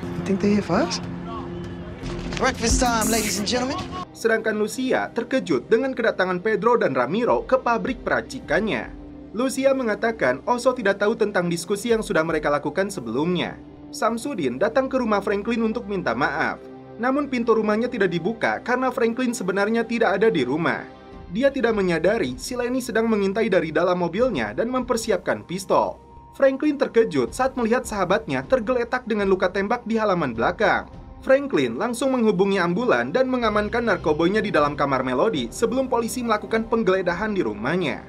You think they here for us? Breakfast time, ladies and gentlemen. Sedangkan Lucia terkejut dengan kedatangan Pedro dan Ramiro ke pabrik peracikannya. Lucia mengatakan Oso tidak tahu tentang diskusi yang sudah mereka lakukan sebelumnya. Samsudin datang ke rumah Franklin untuk minta maaf. Namun pintu rumahnya tidak dibuka karena Franklin sebenarnya tidak ada di rumah. Dia tidak menyadari si Lenny sedang mengintai dari dalam mobilnya dan mempersiapkan pistol. Franklin terkejut saat melihat sahabatnya tergeletak dengan luka tembak di halaman belakang. Franklin langsung menghubungi ambulan dan mengamankan narkoboynya di dalam kamar Melody sebelum polisi melakukan penggeledahan di rumahnya.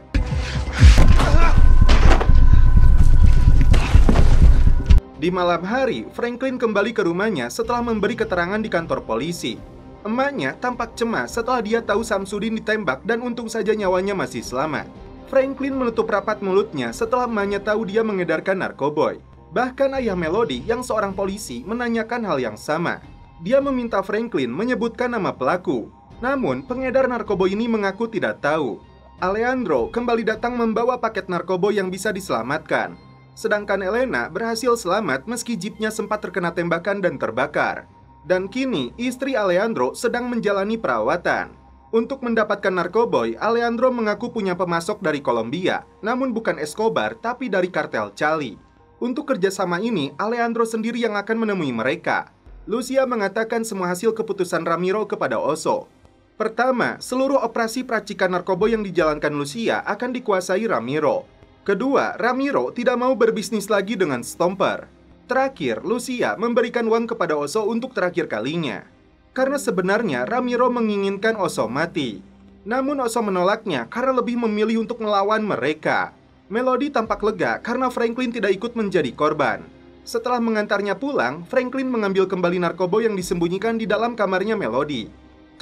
Di malam hari, Franklin kembali ke rumahnya setelah memberi keterangan di kantor polisi. Emaknya tampak cemas setelah dia tahu Samsudin ditembak dan untung saja nyawanya masih selamat. Franklin menutup rapat mulutnya setelah emaknya tahu dia mengedarkan narkoboy. Bahkan ayah Melody yang seorang polisi menanyakan hal yang sama. Dia meminta Franklin menyebutkan nama pelaku. Namun, pengedar narkoboy ini mengaku tidak tahu. Alejandro kembali datang membawa paket narkoboy yang bisa diselamatkan. Sedangkan Elena berhasil selamat meski jeepnya sempat terkena tembakan dan terbakar. Dan kini, istri Alejandro sedang menjalani perawatan. Untuk mendapatkan narkoboy, Alejandro mengaku punya pemasok dari Kolombia, namun bukan Escobar, tapi dari kartel Cali. Untuk kerjasama ini, Alejandro sendiri yang akan menemui mereka. Lucia mengatakan semua hasil keputusan Ramiro kepada Oso. Pertama, seluruh operasi peracikan narkoboy yang dijalankan Lucia akan dikuasai Ramiro. Kedua, Ramiro tidak mau berbisnis lagi dengan Stomper. Terakhir, Lucia memberikan uang kepada Oso untuk terakhir kalinya. Karena sebenarnya Ramiro menginginkan Oso mati. Namun Oso menolaknya karena lebih memilih untuk melawan mereka. Melody tampak lega karena Franklin tidak ikut menjadi korban. Setelah mengantarnya pulang, Franklin mengambil kembali narkoboy yang disembunyikan di dalam kamarnya Melody.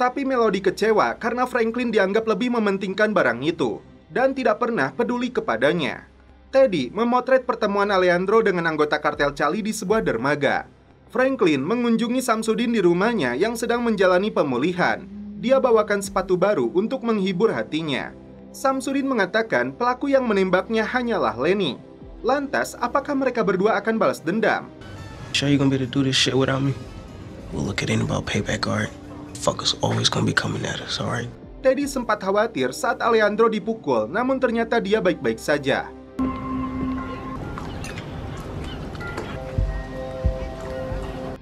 Tapi Melody kecewa karena Franklin dianggap lebih mementingkan barang itu dan tidak pernah peduli kepadanya. Teddy memotret pertemuan Alejandro dengan anggota kartel Cali di sebuah dermaga. Franklin mengunjungi Samsudin di rumahnya yang sedang menjalani pemulihan. Dia bawakan sepatu baru untuk menghibur hatinya. Samsudin mengatakan pelaku yang menembaknya hanyalah Lenny. Lantas, apakah mereka berdua akan balas dendam? Sure you gonna be able to do this shit without me? We'll look at it about payback, alright? Fuckers always gonna be coming at us, alright? Teddy sempat khawatir saat Alejandro dipukul, namun ternyata dia baik-baik saja.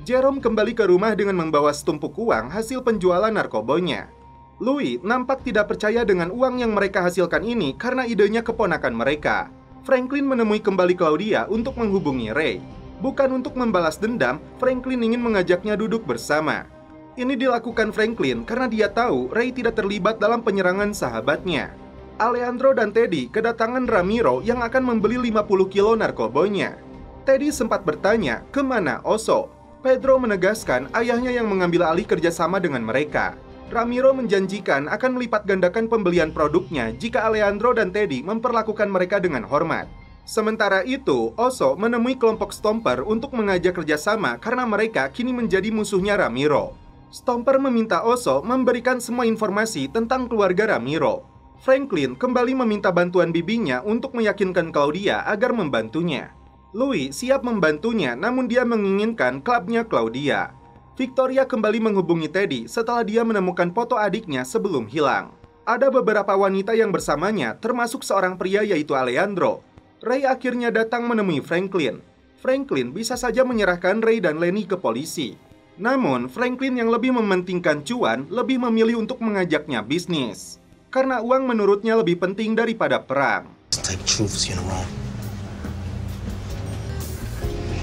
Jerome kembali ke rumah dengan membawa setumpuk uang hasil penjualan narkoboynya. Louis nampak tidak percaya dengan uang yang mereka hasilkan ini karena idenya keponakan mereka. Franklin menemui kembali Claudia untuk menghubungi Ray. Bukan untuk membalas dendam, Franklin ingin mengajaknya duduk bersama. Ini dilakukan Franklin karena dia tahu Ray tidak terlibat dalam penyerangan sahabatnya. Alejandro dan Teddy kedatangan Ramiro yang akan membeli 50 kilo narkoboynya. Teddy sempat bertanya kemana Oso. Pedro menegaskan ayahnya yang mengambil alih kerjasama dengan mereka. Ramiro menjanjikan akan melipat gandakan pembelian produknya jika Alejandro dan Teddy memperlakukan mereka dengan hormat. Sementara itu, Oso menemui kelompok Stomper untuk mengajak kerjasama karena mereka kini menjadi musuhnya Ramiro. Stomper meminta Oso memberikan semua informasi tentang keluarga Ramiro. Franklin kembali meminta bantuan bibinya untuk meyakinkan Claudia agar membantunya. Louis siap membantunya, namun dia menginginkan klubnya Claudia. Victoria kembali menghubungi Teddy setelah dia menemukan foto adiknya sebelum hilang. Ada beberapa wanita yang bersamanya, termasuk seorang pria yaitu Alejandro. Ray akhirnya datang menemui Franklin. Franklin bisa saja menyerahkan Ray dan Lenny ke polisi. Namun, Franklin yang lebih mementingkan cuan lebih memilih untuk mengajaknya bisnis. Karena uang menurutnya lebih penting daripada perang.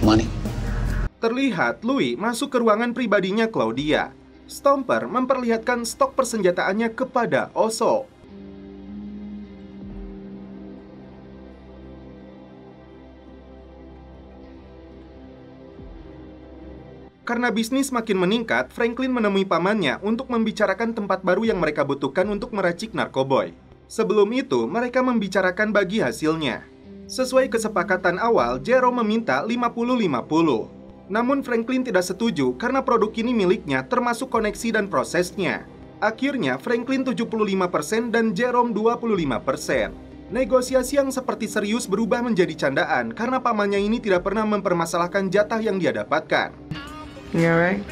Money. Terlihat Louis masuk ke ruangan pribadinya Claudia. Stomper memperlihatkan stok persenjataannya kepada Oso. Karena bisnis makin meningkat, Franklin menemui pamannya untuk membicarakan tempat baru yang mereka butuhkan untuk meracik narkoboy. Sebelum itu, mereka membicarakan bagi hasilnya. Sesuai kesepakatan awal, Jerome meminta 50-50. Namun Franklin tidak setuju karena produk ini miliknya termasuk koneksi dan prosesnya. Akhirnya, Franklin 75% dan Jerome 25%. Negosiasi yang seperti serius berubah menjadi candaan karena pamannya ini tidak pernah mempermasalahkan jatah yang dia dapatkan. Right?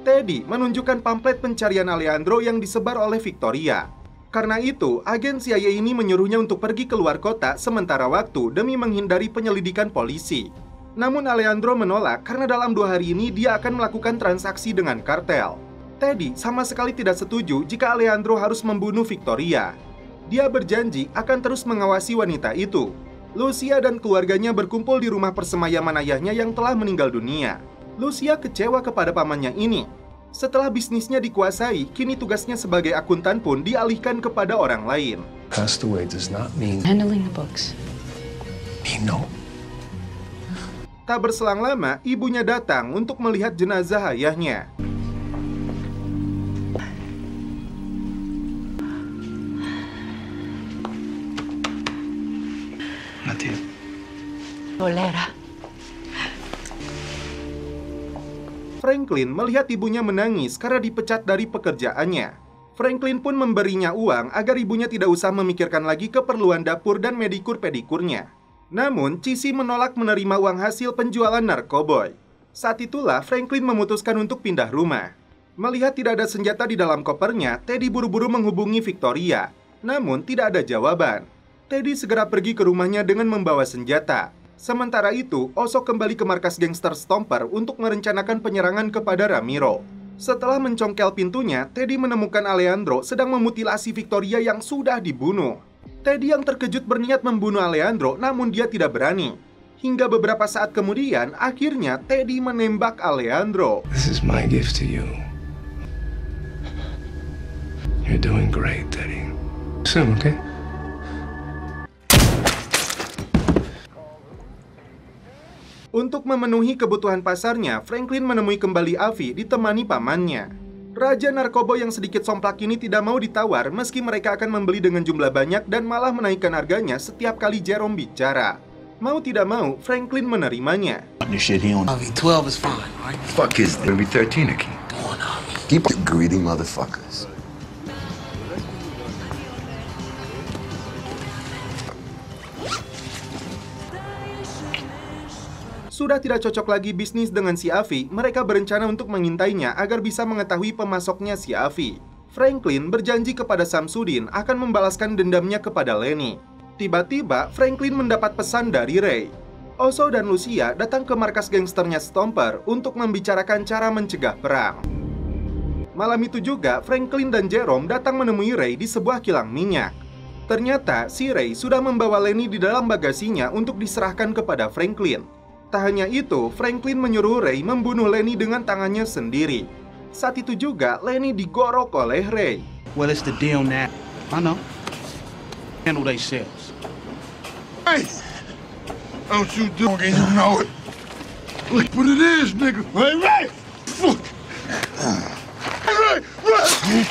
Teddy menunjukkan pamflet pencarian Alejandro yang disebar oleh Victoria. Karena itu, agen CIA ini menyuruhnya untuk pergi ke luar kota sementara waktu demi menghindari penyelidikan polisi. Namun Alejandro menolak karena dalam 2 hari ini dia akan melakukan transaksi dengan kartel. Teddy sama sekali tidak setuju jika Alejandro harus membunuh Victoria. Dia berjanji akan terus mengawasi wanita itu. Lucia dan keluarganya berkumpul di rumah persemayaman ayahnya yang telah meninggal dunia. Lucia kecewa kepada pamannya ini. Setelah bisnisnya dikuasai, kini tugasnya sebagai akuntan pun dialihkan kepada orang lain. Passed away does not mean Handling the books. Nino. Tak berselang lama, ibunya datang untuk melihat jenazah ayahnya. Mateo. Bolera. Franklin melihat ibunya menangis karena dipecat dari pekerjaannya. Franklin pun memberinya uang agar ibunya tidak usah memikirkan lagi keperluan dapur dan medikur-pedikurnya. Namun, Cissy menolak menerima uang hasil penjualan narkoboy. Saat itulah Franklin memutuskan untuk pindah rumah. Melihat tidak ada senjata di dalam kopernya, Teddy buru-buru menghubungi Victoria. Namun, tidak ada jawaban. Teddy segera pergi ke rumahnya dengan membawa senjata. Sementara itu, Oso kembali ke markas gangster Stomper untuk merencanakan penyerangan kepada Ramiro. Setelah mencongkel pintunya, Teddy menemukan Alejandro sedang memutilasi Victoria yang sudah dibunuh. Teddy yang terkejut berniat membunuh Alejandro, namun dia tidak berani. Hingga beberapa saat kemudian, akhirnya Teddy menembak Alejandro. This is my gift to you. You're doing great, Teddy. Soon, okay? Untuk memenuhi kebutuhan pasarnya, Franklin menemui kembali Avi ditemani pamannya. Raja narkoba yang sedikit somplak ini tidak mau ditawar meski mereka akan membeli dengan jumlah banyak dan malah menaikkan harganya setiap kali Jerome bicara. Mau tidak mau, Franklin menerimanya. Avi, 12 is fine, right? Fuck is gonna be 13 again. Come on, Avi. Keep it greedy motherfuckers. Sudah tidak cocok lagi bisnis dengan si Avi, mereka berencana untuk mengintainya agar bisa mengetahui pemasoknya si Avi. Franklin berjanji kepada Samsudin akan membalaskan dendamnya kepada Lenny. Tiba-tiba, Franklin mendapat pesan dari Ray. Oso dan Lucia datang ke markas gangsternya Stomper untuk membicarakan cara mencegah perang. Malam itu juga, Franklin dan Jerome datang menemui Ray di sebuah kilang minyak. Ternyata, si Ray sudah membawa Lenny di dalam bagasinya untuk diserahkan kepada Franklin. Tak hanya itu, Franklin menyuruh Ray membunuh Lenny dengan tangannya sendiri. Saat itu juga, Lenny digorok oleh Ray. Well, it's the deal now. I know. Handle they selves. Hey! Don't you do it, you know it. Look what it is, nigga. Hey, Ray! Fuck! Hey, Ray! Ray!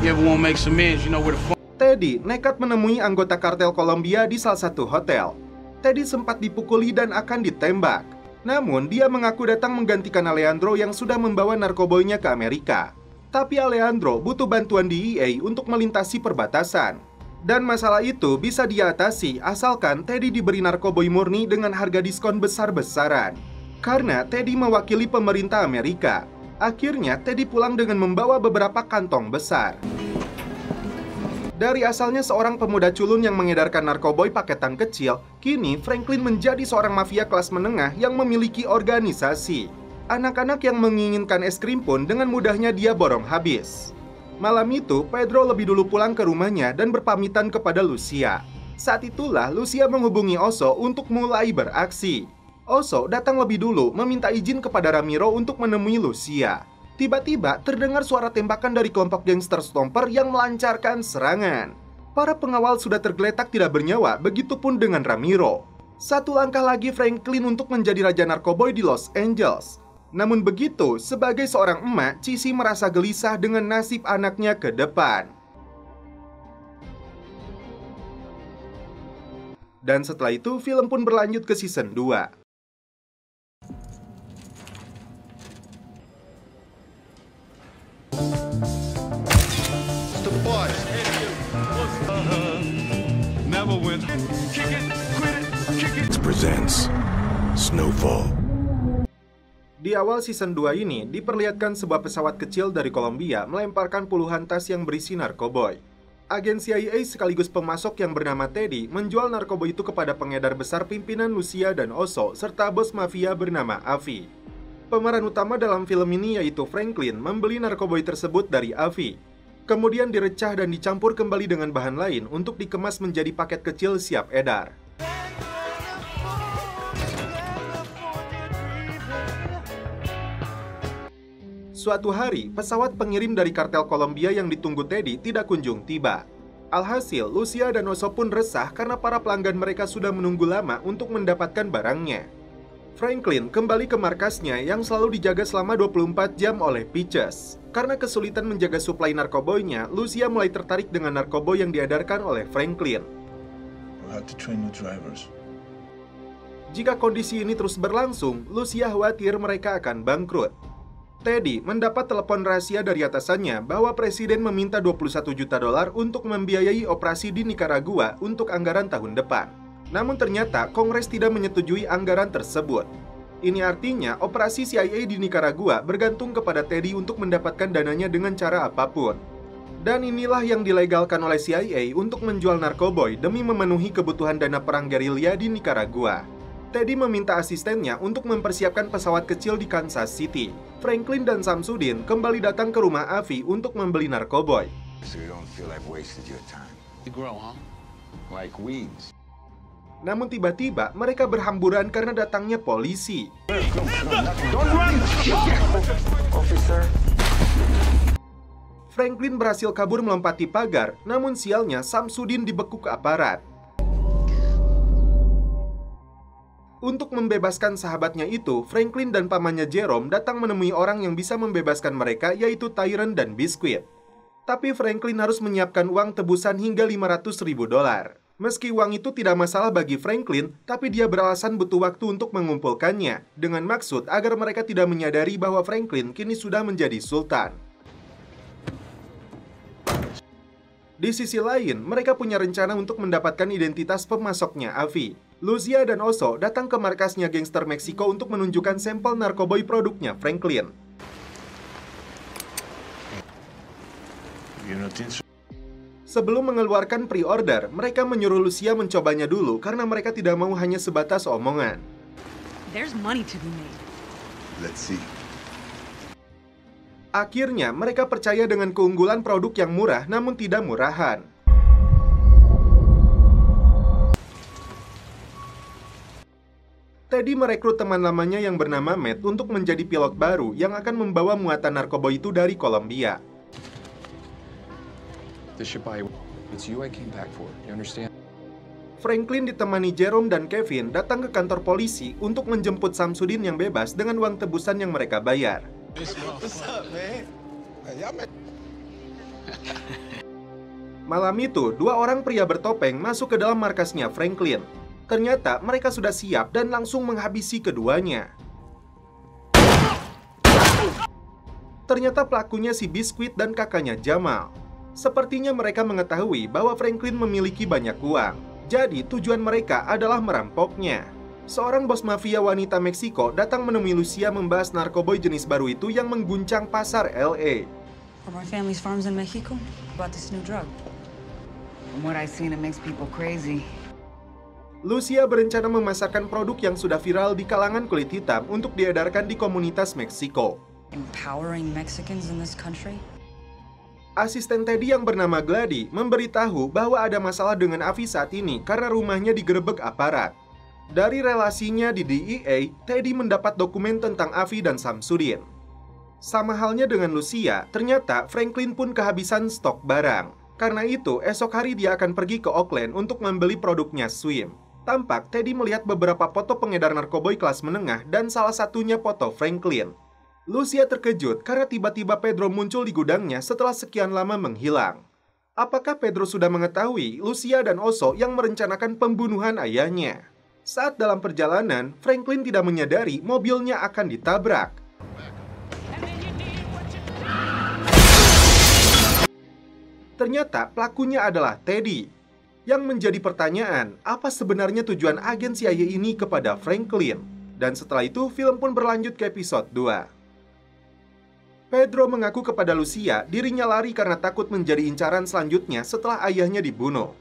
You ever want to make some ends, you know where the fuck... Teddy nekat menemui anggota kartel Kolombia di salah satu hotel. Teddy sempat dipukuli dan akan ditembak. Namun, dia mengaku datang menggantikan Alejandro yang sudah membawa narkoboynya ke Amerika. Tapi Alejandro butuh bantuan DEA untuk melintasi perbatasan. Dan masalah itu bisa diatasi asalkan Teddy diberi narkoboy murni dengan harga diskon besar-besaran. Karena Teddy mewakili pemerintah Amerika. Akhirnya, Teddy pulang dengan membawa beberapa kantong besar. Dari asalnya seorang pemuda culun yang mengedarkan narkoboy paketan kecil, kini Franklin menjadi seorang mafia kelas menengah yang memiliki organisasi. Anak-anak yang menginginkan es krim pun dengan mudahnya dia borong habis. Malam itu, Pedro lebih dulu pulang ke rumahnya dan berpamitan kepada Lucia. Saat itulah Lucia menghubungi Oso untuk mulai beraksi. Oso datang lebih dulu meminta izin kepada Ramiro untuk menemui Lucia. Tiba-tiba terdengar suara tembakan dari kelompok gangster Stomper yang melancarkan serangan. Para pengawal sudah tergeletak tidak bernyawa, begitupun dengan Ramiro. Satu langkah lagi Franklin untuk menjadi raja narkoboy di Los Angeles. Namun begitu, sebagai seorang emak, Cissy merasa gelisah dengan nasib anaknya ke depan. Dan setelah itu, film pun berlanjut ke season 2. Presents Snowfall. Di awal season 2 ini, diperlihatkan sebuah pesawat kecil dari Kolombia melemparkan puluhan tas yang berisi narkoboy. Agen CIA sekaligus pemasok yang bernama Teddy menjual narkoboy itu kepada pengedar besar pimpinan Lucia dan Oso, serta bos mafia bernama Avi. Pemeran utama dalam film ini yaitu Franklin membeli narkoboy tersebut dari Avi. Kemudian direcah dan dicampur kembali dengan bahan lain untuk dikemas menjadi paket kecil siap edar. Suatu hari, pesawat pengirim dari kartel Kolombia yang ditunggu Teddy tidak kunjung tiba. Alhasil, Lucia dan Oso pun resah karena para pelanggan mereka sudah menunggu lama untuk mendapatkan barangnya. Franklin kembali ke markasnya yang selalu dijaga selama 24 jam oleh Peaches. Karena kesulitan menjaga suplai narkoboynya, Lucia mulai tertarik dengan narkoboy yang diedarkan oleh Franklin. Jika kondisi ini terus berlangsung, Lucia khawatir mereka akan bangkrut. Teddy mendapat telepon rahasia dari atasannya bahwa presiden meminta $21 juta untuk membiayai operasi di Nicaragua untuk anggaran tahun depan. Namun ternyata Kongres tidak menyetujui anggaran tersebut. Ini artinya operasi CIA di Nicaragua bergantung kepada Teddy untuk mendapatkan dananya dengan cara apapun. Dan inilah yang dilegalkan oleh CIA untuk menjual narkoboy demi memenuhi kebutuhan dana perang gerilya di Nicaragua. Teddy meminta asistennya untuk mempersiapkan pesawat kecil di Kansas City. Franklin dan Samsudin kembali datang ke rumah Avi untuk membeli narkoboy. Namun tiba-tiba mereka berhamburan karena datangnya polisi. Franklin berhasil kabur melompati pagar, namun sialnya Samsudin dibekuk aparat. Untuk membebaskan sahabatnya itu, Franklin dan pamannya Jerome datang menemui orang yang bisa membebaskan mereka, yaitu Tyrone dan Biscuit. Tapi Franklin harus menyiapkan uang tebusan hingga $500.000. Meski uang itu tidak masalah bagi Franklin, tapi dia beralasan butuh waktu untuk mengumpulkannya, dengan maksud agar mereka tidak menyadari bahwa Franklin kini sudah menjadi sultan. Di sisi lain, mereka punya rencana untuk mendapatkan identitas pemasoknya Avi. Lucia dan Oso datang ke markasnya gangster Meksiko untuk menunjukkan sampel narkoboy produknya Franklin. Sebelum mengeluarkan pre-order, mereka menyuruh Lucia mencobanya dulu karena mereka tidak mau hanya sebatas omongan. There's money to be made. Let's see. Akhirnya, mereka percaya dengan keunggulan produk yang murah namun tidak murahan. Teddy merekrut teman lamanya yang bernama Matt untuk menjadi pilot baru yang akan membawa muatan narkoba itu dari Kolombia. Franklin ditemani Jerome dan Kevin datang ke kantor polisi untuk menjemput Samsudin yang bebas dengan uang tebusan yang mereka bayar. Malam itu, dua orang pria bertopeng masuk ke dalam markasnya Franklin. Ternyata mereka sudah siap dan langsung menghabisi keduanya. Ternyata pelakunya si Biscuit dan kakaknya Jamal. Sepertinya mereka mengetahui bahwa Franklin memiliki banyak uang. Jadi tujuan mereka adalah merampoknya. Seorang bos mafia wanita Meksiko datang menemui Lucia membahas narkoboy jenis baru itu yang mengguncang pasar LA. From our family's farms in Mexico, about this new drug. From what I've seen, it makes people crazy. Lucia berencana memasarkan produk yang sudah viral di kalangan kulit hitam untuk diedarkan di komunitas Meksiko. Empowering Mexicans in this country? Asisten Teddy yang bernama Glady memberitahu bahwa ada masalah dengan Avi saat ini karena rumahnya digerebek aparat. Dari relasinya di DEA, Teddy mendapat dokumen tentang Avi dan Samsudin. Sama halnya dengan Lucia, ternyata Franklin pun kehabisan stok barang. Karena itu, esok hari dia akan pergi ke Oakland untuk membeli produknya Swim. Tampak Teddy melihat beberapa foto pengedar narkoboy kelas menengah dan salah satunya foto Franklin. Lucia terkejut karena tiba-tiba Pedro muncul di gudangnya setelah sekian lama menghilang. Apakah Pedro sudah mengetahui Lucia dan Oso yang merencanakan pembunuhan ayahnya? Saat dalam perjalanan, Franklin tidak menyadari mobilnya akan ditabrak. Ternyata pelakunya adalah Teddy. Yang menjadi pertanyaan, apa sebenarnya tujuan agen CIA ini kepada Franklin? Dan setelah itu, film pun berlanjut ke episode 2. Pedro mengaku kepada Lucia dirinya lari karena takut menjadi incaran selanjutnya setelah ayahnya dibunuh.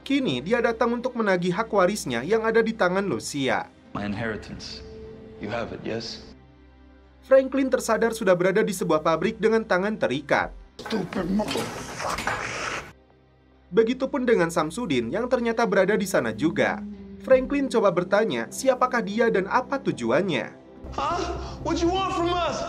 Kini dia datang untuk menagih hak warisnya yang ada di tangan Lucia. Franklin tersadar sudah berada di sebuah pabrik dengan tangan terikat. Begitupun dengan Samsudin yang ternyata berada di sana juga. Franklin coba bertanya siapakah dia dan apa tujuannya. Huh? What you want from us?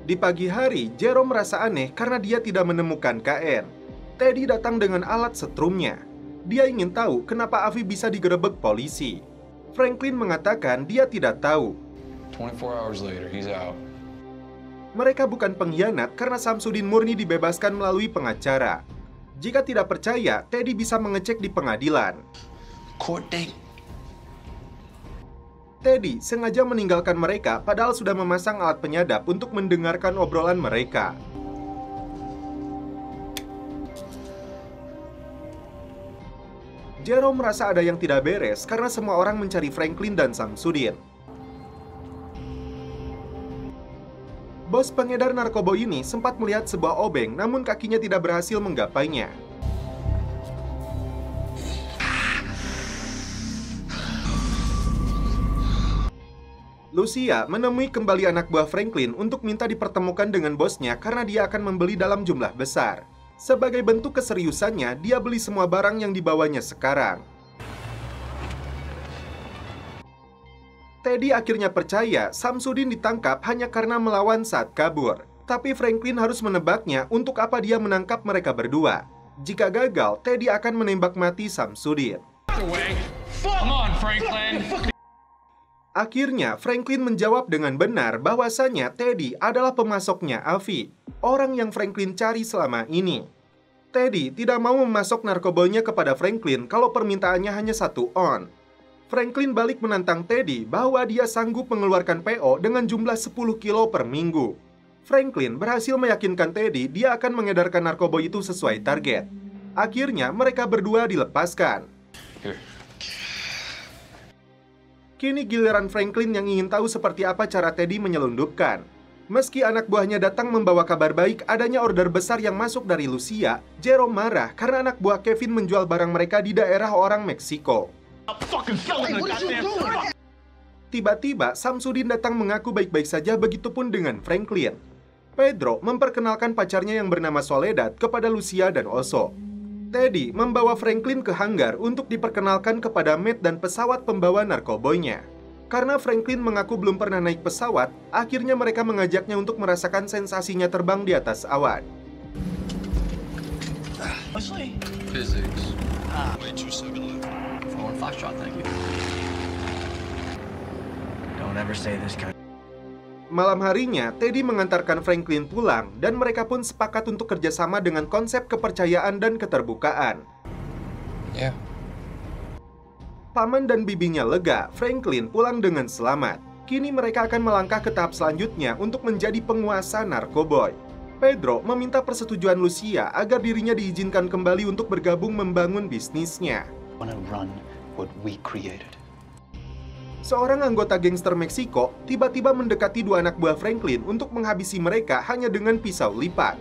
Di pagi hari, Jerome merasa aneh karena dia tidak menemukan KN. Teddy datang dengan alat setrumnya. Dia ingin tahu kenapa Avi bisa digerebek polisi. Franklin mengatakan dia tidak tahu. 24 hours later, he's out. Mereka bukan pengkhianat karena Samsudin murni dibebaskan melalui pengacara. Jika tidak percaya, Teddy bisa mengecek di pengadilan. Court date. Teddy sengaja meninggalkan mereka padahal sudah memasang alat penyadap untuk mendengarkan obrolan mereka. Jerome merasa ada yang tidak beres karena semua orang mencari Franklin dan Samsudin. Bos pengedar narkoba ini sempat melihat sebuah obeng namun kakinya tidak berhasil menggapainya. Lucia menemui kembali anak buah Franklin untuk minta dipertemukan dengan bosnya karena dia akan membeli dalam jumlah besar. Sebagai bentuk keseriusannya, dia beli semua barang yang dibawanya sekarang. Teddy akhirnya percaya Samsudin ditangkap hanya karena melawan saat kabur. Tapi Franklin harus menebaknya untuk apa dia menangkap mereka berdua. Jika gagal, Teddy akan menembak mati Samsudin. Come on, Franklin. Akhirnya, Franklin menjawab dengan benar bahwasanya Teddy adalah pemasoknya Avi, orang yang Franklin cari selama ini. Teddy tidak mau memasok narkobanya kepada Franklin kalau permintaannya hanya 1 on. Franklin balik menantang Teddy bahwa dia sanggup mengeluarkan PO dengan jumlah 10 kilo per minggu. Franklin berhasil meyakinkan Teddy dia akan mengedarkan narkoba itu sesuai target. Akhirnya, mereka berdua dilepaskan. Kini giliran Franklin yang ingin tahu seperti apa cara Teddy menyelundupkan. Meski anak buahnya datang membawa kabar baik adanya order besar yang masuk dari Lucia, Jerome marah karena anak buah Kevin menjual barang mereka di daerah orang Meksiko. Tiba-tiba, Samsudin datang mengaku baik-baik saja, begitupun dengan Franklin. Pedro memperkenalkan pacarnya yang bernama Soledad kepada Lucia dan Oso. Teddy membawa Franklin ke hanggar untuk diperkenalkan kepada Matt dan pesawat pembawa narkoboynya. Karena Franklin mengaku belum pernah naik pesawat, akhirnya mereka mengajaknya untuk merasakan sensasinya terbang di atas awan. Physics. Way 2711. 415 shot, thank you. Don't ever say this kind. Malam harinya, Teddy mengantarkan Franklin pulang dan mereka pun sepakat untuk kerjasama dengan konsep kepercayaan dan keterbukaan. Yeah. Paman dan bibinya lega, Franklin pulang dengan selamat. Kini mereka akan melangkah ke tahap selanjutnya untuk menjadi penguasa narkoboy. Pedro meminta persetujuan Lucia agar dirinya diizinkan kembali untuk bergabung membangun bisnisnya. Seorang anggota gangster Meksiko tiba-tiba mendekati 2 anak buah Franklin untuk menghabisi mereka hanya dengan pisau lipat.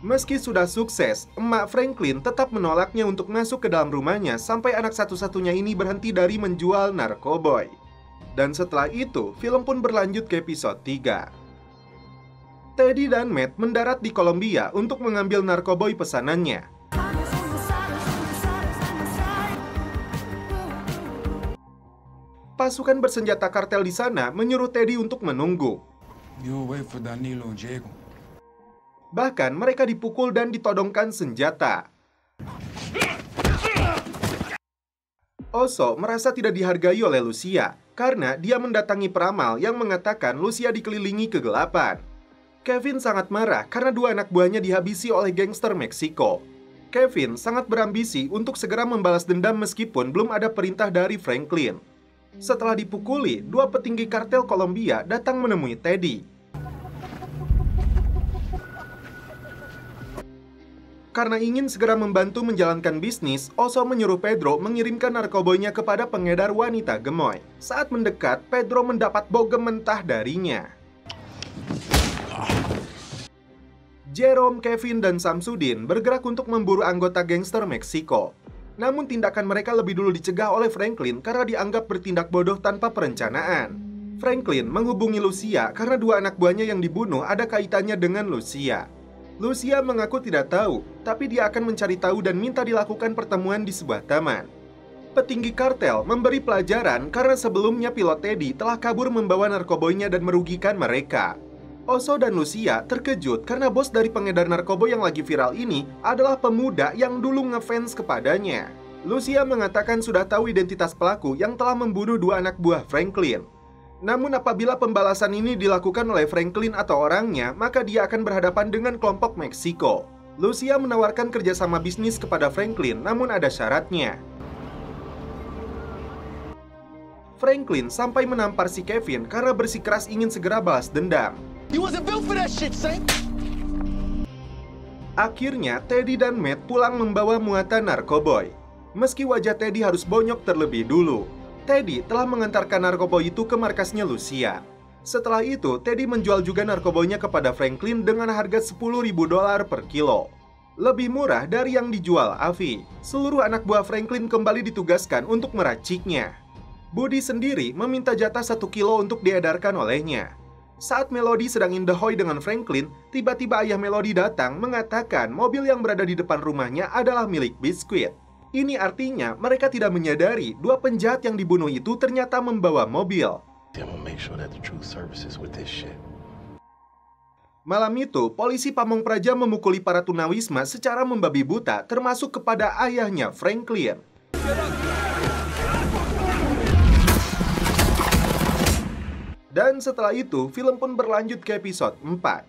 Meski sudah sukses, emak Franklin tetap menolaknya untuk masuk ke dalam rumahnya sampai anak satu-satunya ini berhenti dari menjual narkoboy. Dan setelah itu, film pun berlanjut ke episode 3. Teddy dan Matt mendarat di Kolombia untuk mengambil narkoboy pesanannya. Pasukan bersenjata kartel di sana menyuruh Teddy untuk menunggu. Bahkan mereka dipukul dan ditodongkan senjata. Oso merasa tidak dihargai oleh Lucia karena dia mendatangi peramal yang mengatakan Lucia dikelilingi kegelapan. Kevin sangat marah karena 2 anak buahnya dihabisi oleh gangster Meksiko. Kevin sangat berambisi untuk segera membalas dendam meskipun belum ada perintah dari Franklin. Setelah dipukuli, 2 petinggi kartel Kolombia datang menemui Teddy. Karena ingin segera membantu menjalankan bisnis, Oso menyuruh Pedro mengirimkan narkoboynya kepada pengedar wanita gemoy. Saat mendekat, Pedro mendapat bogem mentah darinya. Jerome, Kevin, dan Samsudin bergerak untuk memburu anggota gangster Meksiko. Namun tindakan mereka lebih dulu dicegah oleh Franklin karena dianggap bertindak bodoh tanpa perencanaan. Franklin menghubungi Lucia karena 2 anak buahnya yang dibunuh ada kaitannya dengan Lucia. Lucia mengaku tidak tahu, tapi dia akan mencari tahu dan minta dilakukan pertemuan di sebuah taman. Petinggi kartel memberi pelajaran karena sebelumnya pilot Teddy telah kabur membawa narkoboynya dan merugikan mereka. Oso dan Lucia terkejut karena bos dari pengedar narkoba yang lagi viral ini adalah pemuda yang dulu ngefans kepadanya. Lucia mengatakan sudah tahu identitas pelaku yang telah membunuh 2 anak buah Franklin. Namun apabila pembalasan ini dilakukan oleh Franklin atau orangnya, maka dia akan berhadapan dengan kelompok Meksiko. Lucia menawarkan kerjasama bisnis kepada Franklin, namun ada syaratnya. Franklin sampai menampar si Kevin karena bersikeras ingin segera balas dendam. Akhirnya, Teddy dan Matt pulang membawa muatan narkoboy. Meski wajah Teddy harus bonyok terlebih dulu, Teddy telah mengantarkan narkoboy itu ke markasnya Lucia. Setelah itu, Teddy menjual juga narkoboynya kepada Franklin dengan harga $10.000 per kilo. Lebih murah dari yang dijual Avi. Seluruh anak buah Franklin kembali ditugaskan untuk meraciknya. Budi sendiri meminta jatah 1 kilo untuk diedarkan olehnya. Saat Melody sedang in the hoy dengan Franklin, tiba-tiba ayah Melody datang mengatakan mobil yang berada di depan rumahnya adalah milik Biscuit. Ini artinya mereka tidak menyadari 2 penjahat yang dibunuh itu ternyata membawa mobil. Malam itu, polisi Pamong Praja memukuli para tunawisma secara membabi buta, termasuk kepada ayahnya Franklin. Dan setelah itu, film pun berlanjut ke episode 4.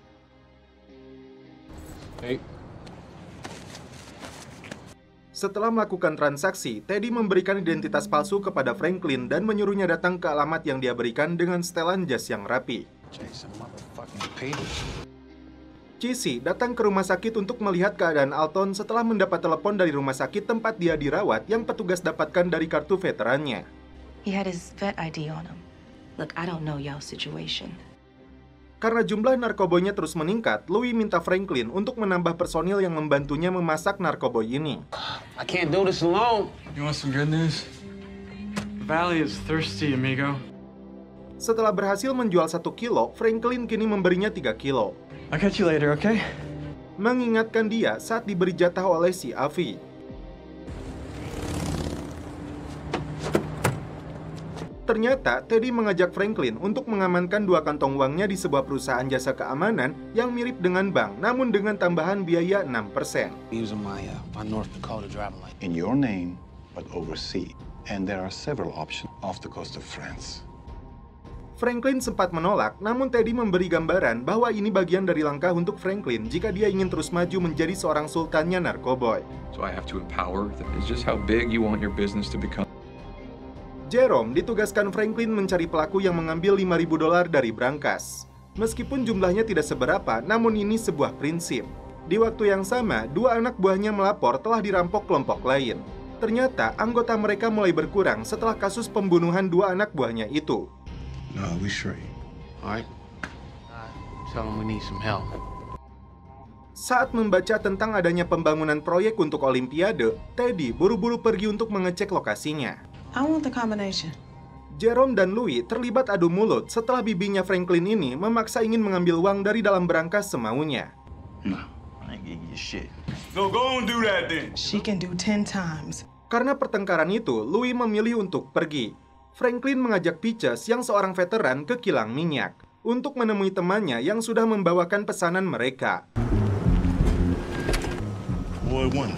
Setelah melakukan transaksi, Teddy memberikan identitas palsu kepada Franklin dan menyuruhnya datang ke alamat yang dia berikan dengan setelan jas yang rapi. Casey datang ke rumah sakit untuk melihat keadaan Alton setelah mendapat telepon dari rumah sakit tempat dia dirawat yang petugas dapatkan dari kartu veterannya. He had his vet ID on him. Look, I don't know y'all's situation. Karena jumlah narkoboynya terus meningkat, Louis minta Franklin untuk menambah personil yang membantunya memasak narkoboy ini. I can't do this alone. You want some good news? The valley is thirsty, amigo. Setelah berhasil menjual 1 kilo, Franklin kini memberinya 3 kilo. I'll catch you later, okay? Mengingatkan dia saat diberi jatah oleh si Avi. Ternyata, Teddy mengajak Franklin untuk mengamankan 2 kantong uangnya di sebuah perusahaan jasa keamanan yang mirip dengan bank, namun dengan tambahan biaya 6%. Using my North Dakota driving license. In your name, but overseas. And there are several options off the coast of France. Franklin sempat menolak, namun Teddy memberi gambaran bahwa ini bagian dari langkah untuk Franklin jika dia ingin terus maju menjadi seorang sultannya narkoboy. So I have to empower them. It's just how big you want your business to become. Jerome ditugaskan Franklin mencari pelaku yang mengambil $5.000 dari brankas. Meskipun jumlahnya tidak seberapa, namun ini sebuah prinsip. Di waktu yang sama, 2 anak buahnya melapor telah dirampok kelompok lain. Ternyata, anggota mereka mulai berkurang setelah kasus pembunuhan 2 anak buahnya itu. No, we straight. Alright. Tell them we need some help. Saat membaca tentang adanya pembangunan proyek untuk Olimpiade, Teddy buru-buru pergi untuk mengecek lokasinya. I want the combination. Jerome dan Louis terlibat adu mulut setelah bibinya Franklin ini memaksa ingin mengambil uang dari dalam brankas semaunya. No, I ain't giving you shit. So go and do that then. She can do 10 times. Karena pertengkaran itu, Louis memilih untuk pergi. Franklin mengajak Peaches yang seorang veteran ke kilang minyak untuk menemui temannya yang sudah membawakan pesanan mereka. Boy, one.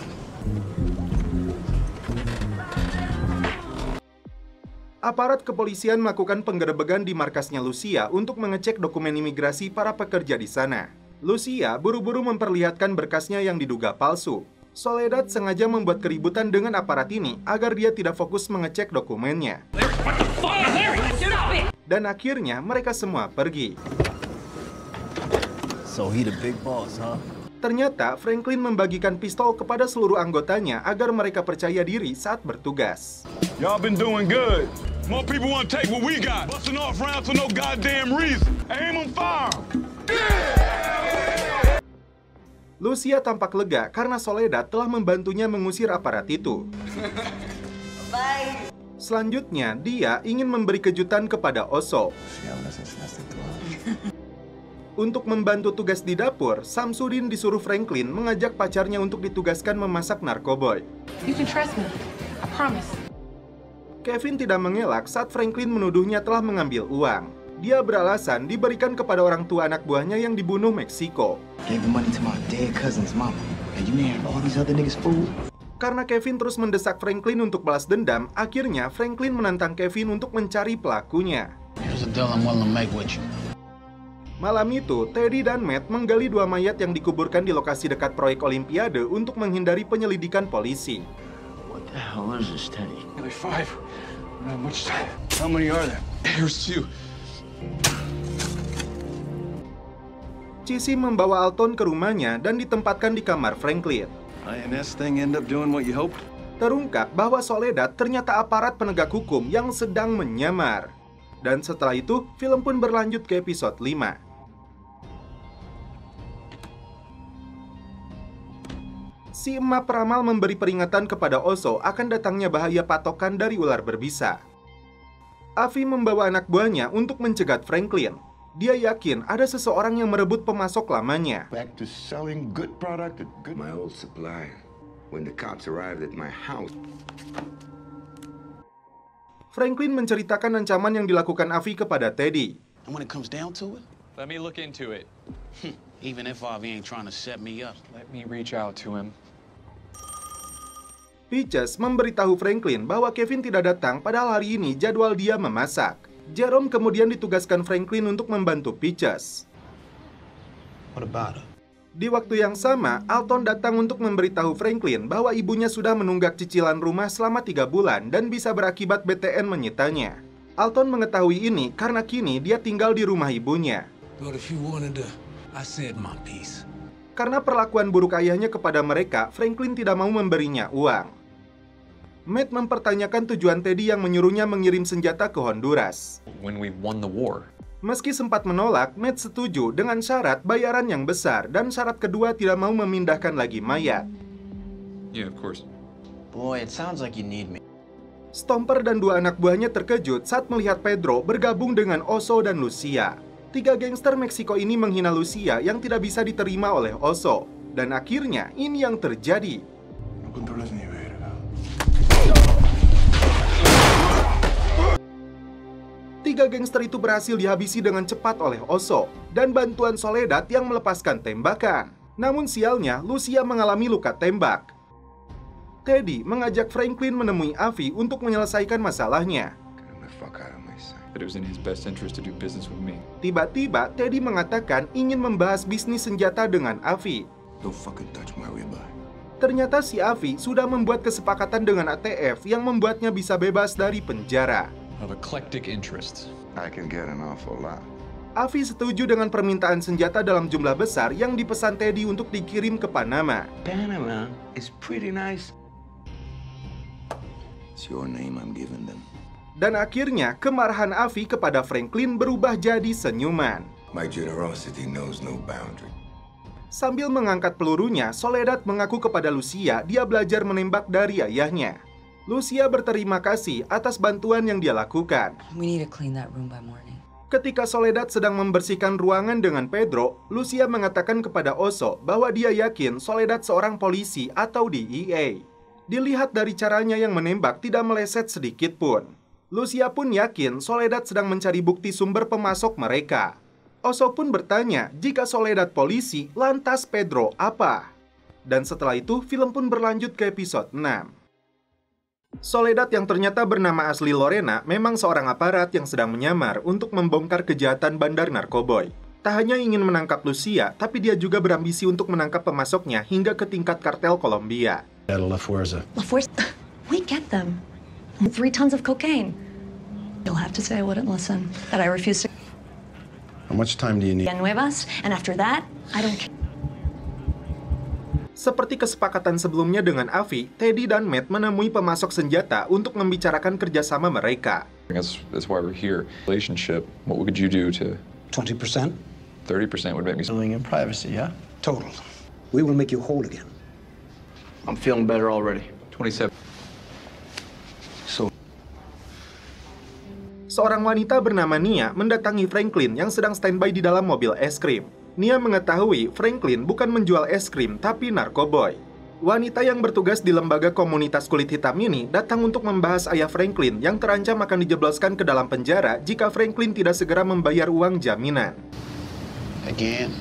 Aparat kepolisian melakukan penggerebekan di markasnya Lucia untuk mengecek dokumen imigrasi para pekerja di sana. Lucia buru-buru memperlihatkan berkasnya yang diduga palsu. Soledad sengaja membuat keributan dengan aparat ini agar dia tidak fokus mengecek dokumennya. Dan akhirnya mereka semua pergi. So he the big boss, huh? Ternyata Franklin membagikan pistol kepada seluruh anggotanya agar mereka percaya diri saat bertugas. Y'all been doing good. More people want to take what we got. Busting off rounds for no goddamn reason. Aim and fire. Lucia tampak lega karena Soledad telah membantunya mengusir aparat itu. Selanjutnya, dia ingin memberi kejutan kepada Oso. Untuk membantu tugas di dapur, Samsudin disuruh Franklin mengajak pacarnya untuk ditugaskan memasak narkoboy. You can trust me. I promise. Kevin tidak mengelak saat Franklin menuduhnya telah mengambil uang. Dia beralasan diberikan kepada orang tua anak buahnya yang dibunuh Meksiko. Gave the money to my dead cousin's mama. And you married all these other niggas fool. Karena Kevin terus mendesak Franklin untuk balas dendam, akhirnya Franklin menantang Kevin untuk mencari pelakunya. Here's a deal I'm willing to make with you. Malam itu, Teddy dan Matt menggali 2 mayat yang dikuburkan di lokasi dekat proyek Olimpiade untuk menghindari penyelidikan polisi. What the hell is this, Teddy? Nearly 5. We don't have much time. How many are there? Here's 2. Cissy membawa Alton ke rumahnya dan ditempatkan di kamar Franklin. INS thing end up doing what you hoped? Terungkap bahwa Soledad ternyata aparat penegak hukum yang sedang menyamar. Dan setelah itu, film pun berlanjut ke episode 5. Si emak peramal memberi peringatan kepada Oso akan datangnya bahaya patokan dari ular berbisa. Avi membawa anak buahnya untuk mencegat Franklin. Dia yakin ada seseorang yang merebut pemasok lamanya. Back to selling good product at good. My old supplier. When the cops arrived at my house. Franklin menceritakan ancaman yang dilakukan Avi kepada Teddy. And when it comes down to it, Let me look into it. even if Avi ain't trying to set me up. Let me reach out to him. Peaches memberitahu Franklin bahwa Kevin tidak datang padahal hari ini jadwal dia memasak. Jerome kemudian ditugaskan Franklin untuk membantu Peaches. What about her? Di waktu yang sama, Alton datang untuk memberitahu Franklin bahwa ibunya sudah menunggak cicilan rumah selama 3 bulan dan bisa berakibat BTN menyitanya. Alton mengetahui ini karena kini dia tinggal di rumah ibunya. But if you wanted to, I said my piece. Karena perlakuan buruk ayahnya kepada mereka, Franklin tidak mau memberinya uang. Matt mempertanyakan tujuan Teddy yang menyuruhnya mengirim senjata ke Honduras. When we won the war. Meski sempat menolak, Matt setuju dengan syarat bayaran yang besar dan syarat kedua tidak mau memindahkan lagi mayat. Yeah, of course. Boy, it sounds like you need me. Stomper dan 2 anak buahnya terkejut saat melihat Pedro bergabung dengan Oso dan Lucia. 3 gangster Meksiko ini menghina Lucia yang tidak bisa diterima oleh Oso. Dan akhirnya ini yang terjadi. No controlas ni verga. 3 gangster itu berhasil dihabisi dengan cepat oleh Oso dan bantuan Soledad yang melepaskan tembakan. Namun sialnya, Lucia mengalami luka tembak. Teddy mengajak Franklin menemui Avi untuk menyelesaikan masalahnya. But it was in his best interest to do business with me. Tiba-tiba, Teddy mengatakan ingin membahas bisnis senjata dengan Avi. Don't fucking touch my ribeye. Ternyata si Avi sudah membuat kesepakatan dengan ATF yang membuatnya bisa bebas dari penjara. Of eclectic interests. I can get an awful lot. Avi setuju dengan permintaan senjata dalam jumlah besar yang dipesan Teddy untuk dikirim ke Panama. Panama is pretty nice. It's your name I'm giving them. Dan akhirnya, kemarahan Avi kepada Franklin berubah jadi senyuman. My generosity knows no boundary. Sambil mengangkat pelurunya, Soledad mengaku kepada Lucia dia belajar menembak dari ayahnya. Lucia berterima kasih atas bantuan yang dia lakukan. We need to clean that room by morning. Ketika Soledad sedang membersihkan ruangan dengan Pedro, Lucia mengatakan kepada Oso bahwa dia yakin Soledad seorang polisi atau DEA. Dilihat dari caranya yang menembak tidak meleset sedikit pun. Lucia pun yakin Soledad sedang mencari bukti sumber pemasok mereka. Oso pun bertanya, jika Soledad polisi, lantas Pedro apa? Dan setelah itu, film pun berlanjut ke episode 6. Soledad yang ternyata bernama asli Lorena memang seorang aparat yang sedang menyamar untuk membongkar kejahatan bandar narkoboy. Tak hanya ingin menangkap Lucia, tapi dia juga berambisi untuk menangkap pemasoknya hingga ke tingkat kartel Kolombia. La Fuerza. La Fuerza? We get them. 3 tons of cocaine. You'll have to say I wouldn't listen, that I refuse to... How much time do you need? Nuevas, and after that, I don't care. Seperti kesepakatan sebelumnya dengan Avi, Teddy dan Matt menemui pemasok senjata untuk membicarakan kerjasama mereka. That's why we're here. Relationship, what would you do to... 20%? 30% would make me... Living in privacy, yeah? Total. We will make you whole again. I'm feeling better already. 27. seorang wanita bernama Nia mendatangi Franklin yang sedang standby di dalam mobil es krim. Nia mengetahui Franklin bukan menjual es krim, tapi narkoboy. Wanita yang bertugas di lembaga komunitas kulit hitam ini datang untuk membahas ayah Franklin yang terancam akan dijebloskan ke dalam penjara jika Franklin tidak segera membayar uang jaminan. Again.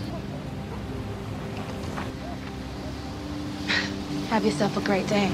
Have yourself a great day.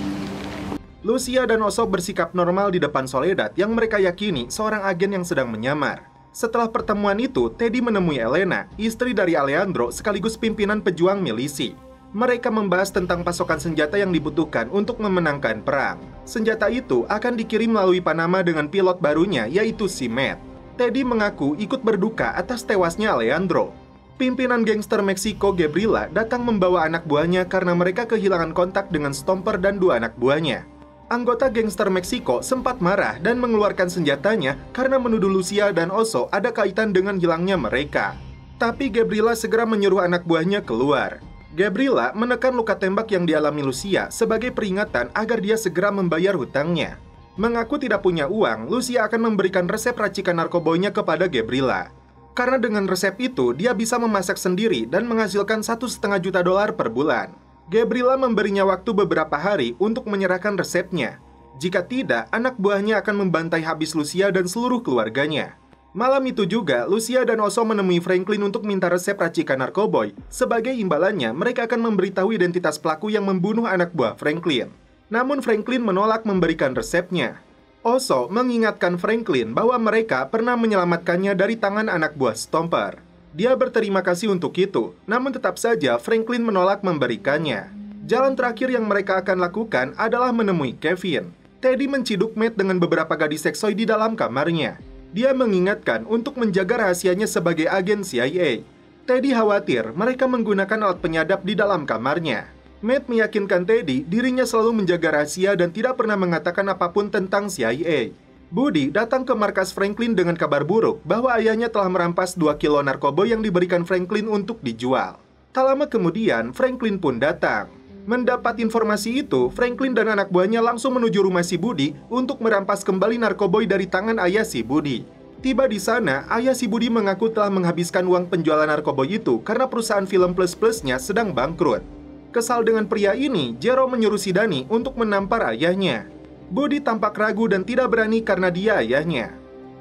Lucia dan Oso bersikap normal di depan Soledad yang mereka yakini seorang agen yang sedang menyamar. Setelah pertemuan itu, Teddy menemui Elena, istri dari Alejandro sekaligus pimpinan pejuang milisi. Mereka membahas tentang pasokan senjata yang dibutuhkan untuk memenangkan perang. Senjata itu akan dikirim melalui Panama dengan pilot barunya, yaitu si Matt. Teddy mengaku ikut berduka atas tewasnya Alejandro. Pimpinan gangster Meksiko Gabriela datang membawa anak buahnya karena mereka kehilangan kontak dengan Stomper dan 2 anak buahnya. Anggota gangster Meksiko sempat marah dan mengeluarkan senjatanya karena menuduh Lucia dan Oso ada kaitan dengan hilangnya mereka. Tapi Gabriela segera menyuruh anak buahnya keluar. Gabriela menekan luka tembak yang dialami Lucia sebagai peringatan agar dia segera membayar hutangnya. Mengaku tidak punya uang, Lucia akan memberikan resep racikan narkoboynya kepada Gabriela. Karena dengan resep itu, dia bisa memasak sendiri dan menghasilkan $1,5 juta per bulan. Gabriela memberinya waktu beberapa hari untuk menyerahkan resepnya. Jika tidak, anak buahnya akan membantai habis Lucia dan seluruh keluarganya. Malam itu juga, Lucia dan Oso menemui Franklin untuk minta resep racikan narkoboy. Sebagai imbalannya, mereka akan memberitahu identitas pelaku yang membunuh anak buah Franklin. Namun Franklin menolak memberikan resepnya. Oso mengingatkan Franklin bahwa mereka pernah menyelamatkannya dari tangan anak buah Stomper. Dia berterima kasih untuk itu, namun tetap saja Franklin menolak memberikannya. Jalan terakhir yang mereka akan lakukan adalah menemui Kevin. Teddy menciduk Matt dengan beberapa gadis seksoi di dalam kamarnya. Dia mengingatkan untuk menjaga rahasianya sebagai agen CIA. Teddy khawatir mereka menggunakan alat penyadap di dalam kamarnya. Matt meyakinkan Teddy dirinya selalu menjaga rahasia dan tidak pernah mengatakan apapun tentang CIA. Buddy datang ke markas Franklin dengan kabar buruk bahwa ayahnya telah merampas 2 kilo narkoba yang diberikan Franklin untuk dijual. Tak lama kemudian, Franklin pun datang. Mendapat informasi itu, Franklin dan anak buahnya langsung menuju rumah si Buddy untuk merampas kembali narkoboy dari tangan ayah si Buddy. Tiba di sana, ayah si Buddy mengaku telah menghabiskan uang penjualan narkoboy itu karena perusahaan film plus-plusnya sedang bangkrut. Kesal dengan pria ini, Jero menyuruh si Dani untuk menampar ayahnya. Buddy tampak ragu dan tidak berani karena dia ayahnya.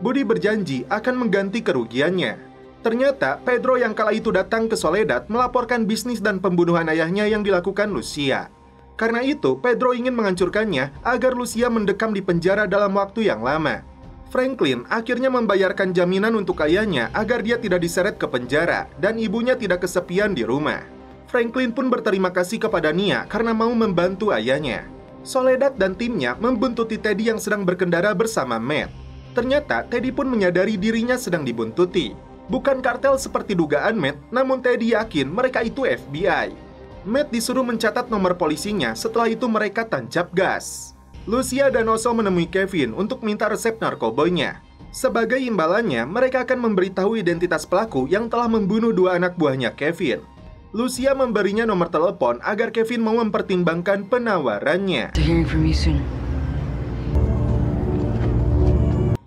Buddy berjanji akan mengganti kerugiannya. Ternyata, Pedro yang kala itu datang ke Soledad melaporkan bisnis dan pembunuhan ayahnya yang dilakukan Lucia. Karena itu, Pedro ingin menghancurkannya agar Lucia mendekam di penjara dalam waktu yang lama. Franklin akhirnya membayarkan jaminan untuk ayahnya agar dia tidak diseret ke penjara dan ibunya tidak kesepian di rumah. Franklin pun berterima kasih kepada Nia karena mau membantu ayahnya. Soledad dan timnya membuntuti Teddy yang sedang berkendara bersama Matt. Ternyata Teddy pun menyadari dirinya sedang dibuntuti. Bukan kartel seperti dugaan Matt, namun Teddy yakin mereka itu FBI. Matt disuruh mencatat nomor polisinya, setelah itu mereka tancap gas. Lucia dan Oso menemui Kevin untuk minta resep narkoboynya. Sebagai imbalannya, mereka akan memberitahu identitas pelaku yang telah membunuh 2 anak buahnya Kevin. Lucia memberinya nomor telepon agar Kevin mau mempertimbangkan penawarannya.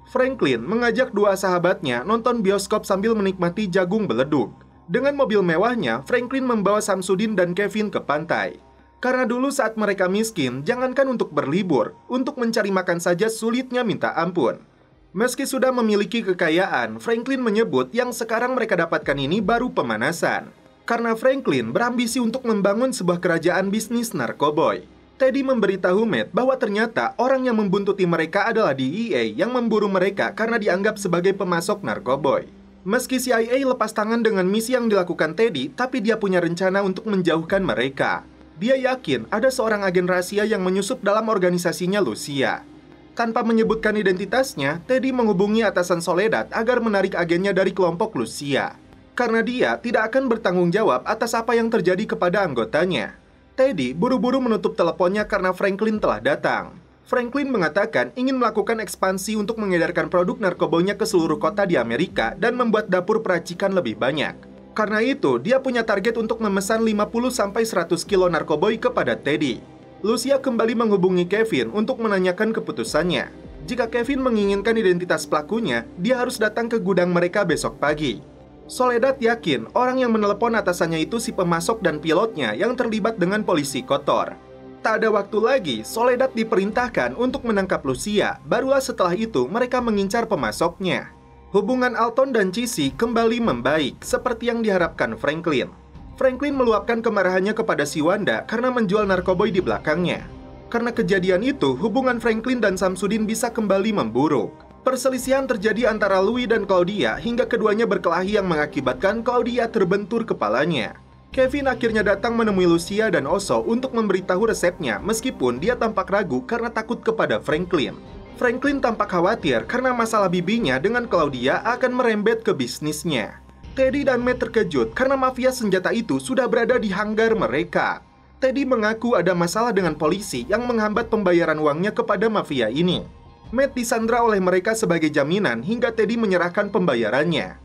Franklin mengajak 2 sahabatnya nonton bioskop sambil menikmati jagung beledug. Dengan mobil mewahnya, Franklin membawa Samsudin dan Kevin ke pantai. Karena dulu saat mereka miskin, jangankan untuk berlibur, untuk mencari makan saja sulitnya minta ampun. Meski sudah memiliki kekayaan, Franklin menyebut yang sekarang mereka dapatkan ini baru pemanasan. Karena Franklin berambisi untuk membangun sebuah kerajaan bisnis narkoboy. Teddy memberitahu Matt bahwa ternyata orang yang membuntuti mereka adalah DEA yang memburu mereka karena dianggap sebagai pemasok narkoboy. Meski CIA lepas tangan dengan misi yang dilakukan Teddy, tapi dia punya rencana untuk menjauhkan mereka. Dia yakin ada seorang agen rahasia yang menyusup dalam organisasinya Lucia. Tanpa menyebutkan identitasnya, Teddy menghubungi atasan Soledad agar menarik agennya dari kelompok Lucia. Karena dia tidak akan bertanggung jawab atas apa yang terjadi kepada anggotanya. Teddy buru-buru menutup teleponnya karena Franklin telah datang. Franklin mengatakan ingin melakukan ekspansi untuk mengedarkan produk narkobonya ke seluruh kota di Amerika dan membuat dapur peracikan lebih banyak. Karena itu, dia punya target untuk memesan 50-100 kilo narkoboy kepada Teddy. Lucia kembali menghubungi Kevin untuk menanyakan keputusannya. Jika Kevin menginginkan identitas pelakunya, dia harus datang ke gudang mereka besok pagi. Soledad yakin orang yang menelepon atasannya itu si pemasok dan pilotnya yang terlibat dengan polisi kotor. Tak ada waktu lagi, Soledad diperintahkan untuk menangkap Lucia. Barulah setelah itu mereka mengincar pemasoknya. Hubungan Alton dan Cissy kembali membaik, seperti yang diharapkan Franklin. Franklin meluapkan kemarahannya kepada si Wanda karena menjual narkoboy di belakangnya. Karena kejadian itu, hubungan Franklin dan Samsudin bisa kembali memburuk. Perselisihan terjadi antara Louis dan Claudia hingga keduanya berkelahi yang mengakibatkan Claudia terbentur kepalanya. Kevin akhirnya datang menemui Lucia dan Oso untuk memberitahu resepnya meskipun dia tampak ragu karena takut kepada Franklin. Franklin tampak khawatir karena masalah bibinya dengan Claudia akan merembet ke bisnisnya. Teddy dan Matt terkejut karena mafia senjata itu sudah berada di hanggar mereka. Teddy mengaku ada masalah dengan polisi yang menghambat pembayaran uangnya kepada mafia ini. Matt disandra oleh mereka sebagai jaminan hingga Teddy menyerahkan pembayarannya.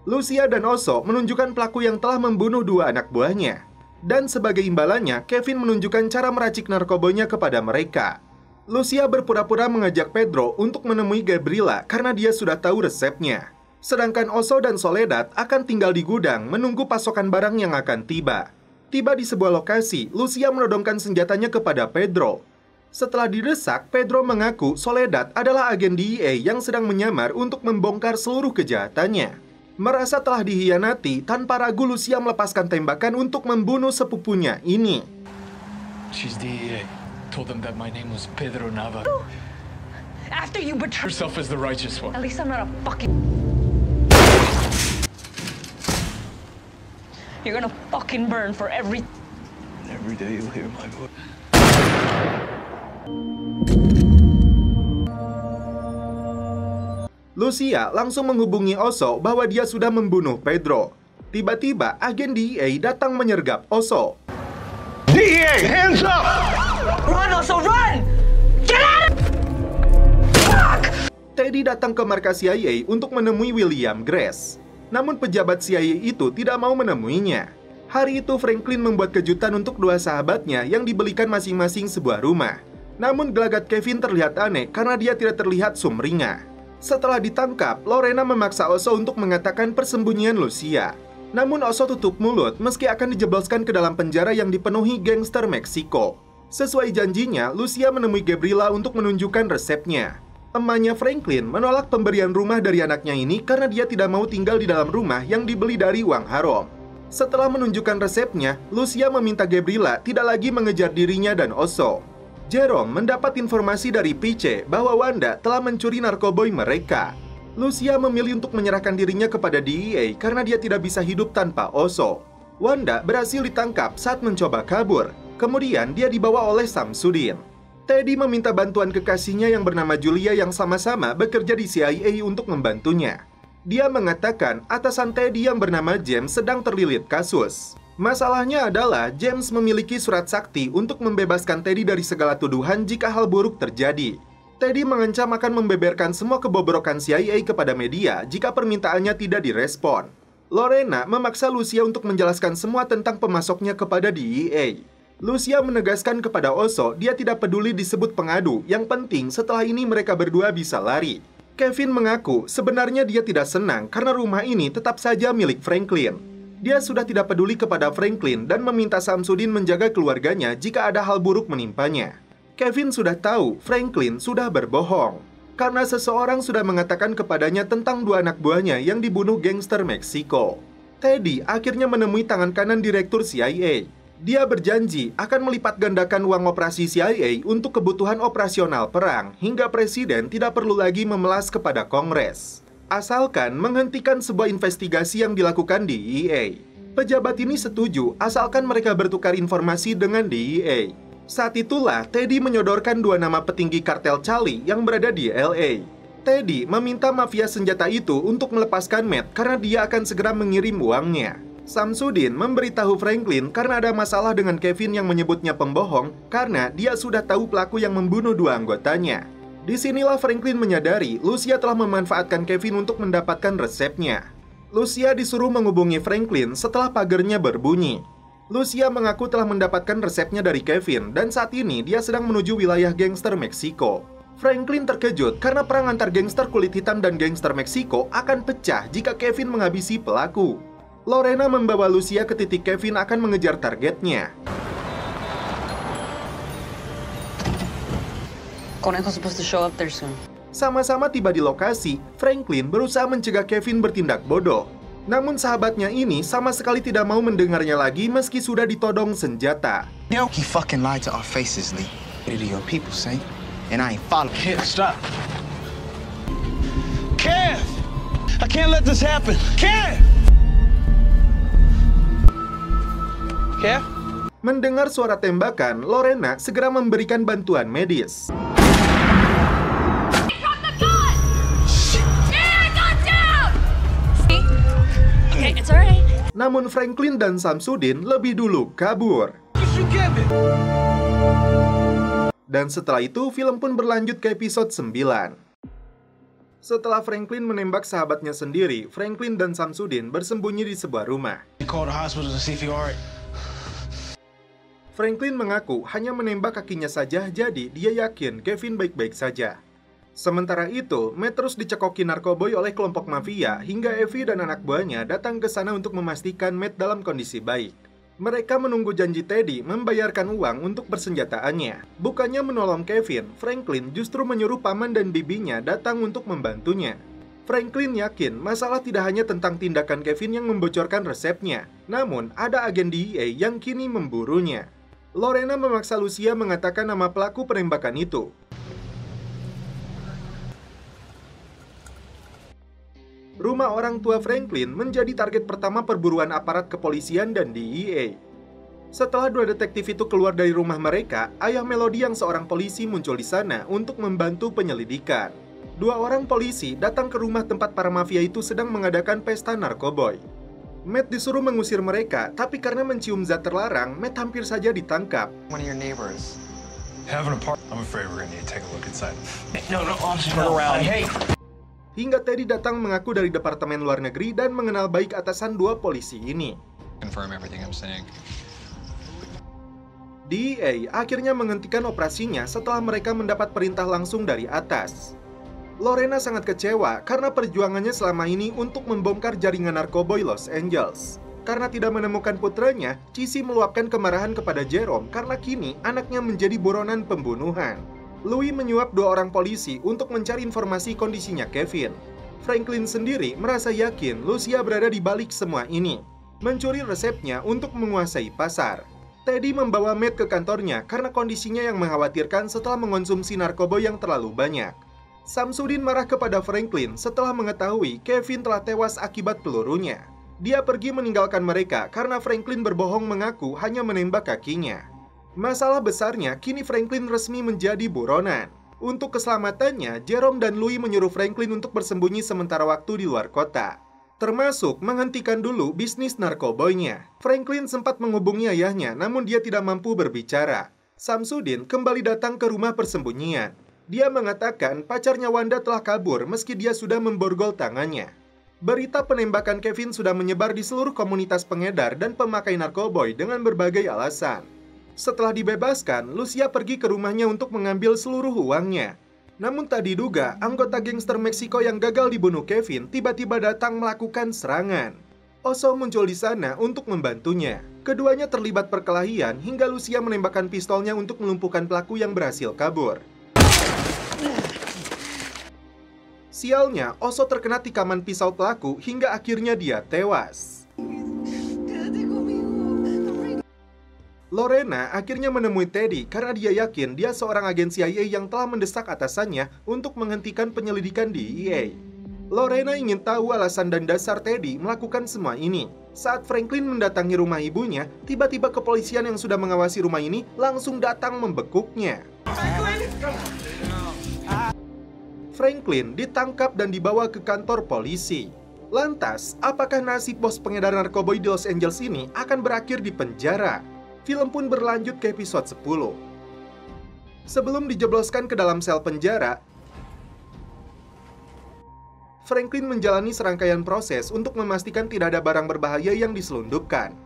Lucia dan Oso menunjukkan pelaku yang telah membunuh 2 anak buahnya. Dan sebagai imbalannya, Kevin menunjukkan cara meracik narkobonya kepada mereka. Lucia berpura-pura mengajak Pedro untuk menemui Gabriela karena dia sudah tahu resepnya. Sedangkan Oso dan Soledad akan tinggal di gudang menunggu pasokan barang yang akan tiba. Tiba di sebuah lokasi, Lucia menodongkan senjatanya kepada Pedro. Setelah didesak, Pedro mengaku Soledad adalah agen DEA yang sedang menyamar untuk membongkar seluruh kejahatannya. Merasa telah dihianati, tanpa ragu Lucia melepaskan tembakan untuk membunuh sepupunya ini. She's DEA. Told them that my name was Pedro Nava. After you betrayed Herself as the righteous one. At least I'm not a fucking... You're gonna fucking burn for every... Every day you'll hear my voice. Lucia langsung menghubungi Oso bahwa dia sudah membunuh Pedro. Tiba-tiba agen DEA datang menyergap Oso. DEA, hands up! Run, Oso, run! Get out! Fuck! Teddy datang ke markas CIA untuk menemui William Grace. Namun pejabat CIA itu tidak mau menemuinya. Hari itu Franklin membuat kejutan untuk 2 sahabatnya yang dibelikan masing-masing sebuah rumah. Namun gelagat Kevin terlihat aneh karena dia tidak terlihat sumringah. Setelah ditangkap, Lorena memaksa Oso untuk mengatakan persembunyian Lucia. Namun Oso tutup mulut meski akan dijebloskan ke dalam penjara yang dipenuhi gangster Meksiko. Sesuai janjinya, Lucia menemui Gabriela untuk menunjukkan resepnya. Emaknya Franklin menolak pemberian rumah dari anaknya ini karena dia tidak mau tinggal di dalam rumah yang dibeli dari uang haram. Setelah menunjukkan resepnya, Lucia meminta Gabriela tidak lagi mengejar dirinya dan Oso. Jerome mendapat informasi dari Piche bahwa Wanda telah mencuri narkoboy mereka. Lucia memilih untuk menyerahkan dirinya kepada DEA karena dia tidak bisa hidup tanpa Oso. Wanda berhasil ditangkap saat mencoba kabur. Kemudian dia dibawa oleh Samsudin. Teddy meminta bantuan kekasihnya yang bernama Julia yang sama-sama bekerja di CIA untuk membantunya. Dia mengatakan atasan Teddy yang bernama James sedang terlilit kasus. Masalahnya adalah James memiliki surat sakti untuk membebaskan Teddy dari segala tuduhan jika hal buruk terjadi. Teddy mengancam akan membeberkan semua kebobrokan CIA kepada media jika permintaannya tidak direspon. Lorena memaksa Lucia untuk menjelaskan semua tentang pemasoknya kepada DEA. Lucia menegaskan kepada Oso dia tidak peduli disebut pengadu, yang penting setelah ini mereka berdua bisa lari. Kevin mengaku sebenarnya dia tidak senang karena rumah ini tetap saja milik Franklin. Dia sudah tidak peduli kepada Franklin dan meminta Samsudin menjaga keluarganya jika ada hal buruk menimpanya. Kevin sudah tahu Franklin sudah berbohong karena seseorang sudah mengatakan kepadanya tentang 2 anak buahnya yang dibunuh gangster Meksiko. Teddy akhirnya menemui tangan kanan direktur CIA. Dia berjanji akan melipat gandakan uang operasi CIA untuk kebutuhan operasional perang hingga presiden tidak perlu lagi memelas kepada Kongres. Asalkan menghentikan sebuah investigasi yang dilakukan DEA. Pejabat ini setuju asalkan mereka bertukar informasi dengan DEA. Saat itulah Teddy menyodorkan 2 nama petinggi kartel Charlie yang berada di LA. Teddy meminta mafia senjata itu untuk melepaskan Matt karena dia akan segera mengirim uangnya. Samsudin memberitahu Franklin karena ada masalah dengan Kevin yang menyebutnya pembohong karena dia sudah tahu pelaku yang membunuh 2 anggotanya. Disinilah Franklin menyadari Lucia telah memanfaatkan Kevin untuk mendapatkan resepnya. Lucia disuruh menghubungi Franklin setelah pagernya berbunyi. Lucia mengaku telah mendapatkan resepnya dari Kevin dan saat ini dia sedang menuju wilayah gangster Meksiko. Franklin terkejut karena perang antar gangster kulit hitam dan gangster Meksiko akan pecah jika Kevin menghabisi pelaku. Lorena membawa Lucia ke titik Kevin akan mengejar targetnya. Conejo's supposed to show up there soon. Sama-sama tiba di lokasi, Franklin berusaha mencegah Kevin bertindak bodoh. Namun sahabatnya ini sama sekali tidak mau mendengarnya lagi meski sudah ditodong senjata. Yo, he fucking lied to our faces, Lee. What do your people say? And I ain't following. Kev, stop. Kev! I can't let this happen. Kev! Kev? Mendengar suara tembakan, Lorena segera memberikan bantuan medis. Namun Franklin dan Samsudin lebih dulu kabur. Dan setelah itu, film pun berlanjut ke episode 9. Setelah Franklin menembak sahabatnya sendiri, Franklin dan Samsudin bersembunyi di sebuah rumah. Franklin mengaku hanya menembak kakinya saja, jadi dia yakin Kevin baik-baik saja. Sementara itu, Matt terus dicekoki narkoboy oleh kelompok mafia hingga Evie dan anak buahnya datang ke sana untuk memastikan Matt dalam kondisi baik. Mereka menunggu janji Teddy membayarkan uang untuk persenjataannya. Bukannya menolong Kevin, Franklin justru menyuruh paman dan bibinya datang untuk membantunya. Franklin yakin masalah tidak hanya tentang tindakan Kevin yang membocorkan resepnya, namun ada agen DEA yang kini memburunya. Lorena memaksa Lucia mengatakan nama pelaku penembakan itu. Rumah orang tua Franklin menjadi target pertama perburuan aparat kepolisian dan DEA. Setelah dua detektif itu keluar dari rumah mereka, ayah Melody yang seorang polisi muncul di sana untuk membantu penyelidikan. Dua orang polisi datang ke rumah tempat para mafia itu sedang mengadakan pesta narkoboy. Matt disuruh mengusir mereka, tapi karena mencium zat terlarang, Matt hampir saja ditangkap. One of your neighbors having a party. I'm afraid we're gonna need to take a look inside. No, officer, turn around. Hey. Hingga Teddy datang mengaku dari Departemen Luar Negeri dan mengenal baik atasan dua polisi ini. Confirm everything I'm saying. DEA akhirnya menghentikan operasinya setelah mereka mendapat perintah langsung dari atas. Lorena sangat kecewa karena perjuangannya selama ini untuk membongkar jaringan narkoboy Los Angeles. Karena tidak menemukan putranya, Cissy meluapkan kemarahan kepada Jerome karena kini anaknya menjadi buronan pembunuhan. Louis menyuap dua orang polisi untuk mencari informasi kondisinya Kevin. Franklin sendiri merasa yakin Lucia berada di balik semua ini, mencuri resepnya untuk menguasai pasar. Teddy membawa Matt ke kantornya karena kondisinya yang mengkhawatirkan setelah mengonsumsi narkoba yang terlalu banyak. Samsudin marah kepada Franklin setelah mengetahui Kevin telah tewas akibat pelurunya. Dia pergi meninggalkan mereka karena Franklin berbohong mengaku hanya menembak kakinya. Masalah besarnya, kini Franklin resmi menjadi buronan. Untuk keselamatannya, Jerome dan Louis menyuruh Franklin untuk bersembunyi sementara waktu di luar kota. Termasuk menghentikan dulu bisnis narkoboynya. Franklin sempat menghubungi ayahnya, namun dia tidak mampu berbicara. Samsudin kembali datang ke rumah persembunyian. Dia mengatakan pacarnya Wanda telah kabur meski dia sudah memborgol tangannya. Berita penembakan Kevin sudah menyebar di seluruh komunitas pengedar dan pemakai narkoboy dengan berbagai alasan. Setelah dibebaskan, Lucia pergi ke rumahnya untuk mengambil seluruh uangnya. Namun tak diduga, anggota gangster Meksiko yang gagal dibunuh Kevin tiba-tiba datang melakukan serangan. Oso muncul di sana untuk membantunya. Keduanya terlibat perkelahian hingga Lucia menembakkan pistolnya untuk melumpuhkan pelaku yang berhasil kabur. Sialnya, Oso terkena tikaman pisau pelaku hingga akhirnya dia tewas. Lorena akhirnya menemui Teddy karena dia yakin dia seorang agen CIA yang telah mendesak atasannya untuk menghentikan penyelidikan DEA. Lorena ingin tahu alasan dan dasar Teddy melakukan semua ini. Saat Franklin mendatangi rumah ibunya, tiba-tiba kepolisian yang sudah mengawasi rumah ini langsung datang membekuknya. Franklin ditangkap dan dibawa ke kantor polisi. Lantas, apakah nasib bos pengedar narkoba di Los Angeles ini akan berakhir di penjara? Film pun berlanjut ke episode 10. Sebelum dijebloskan ke dalam sel penjara, Franklin menjalani serangkaian proses untuk memastikan tidak ada barang berbahaya yang diselundupkan.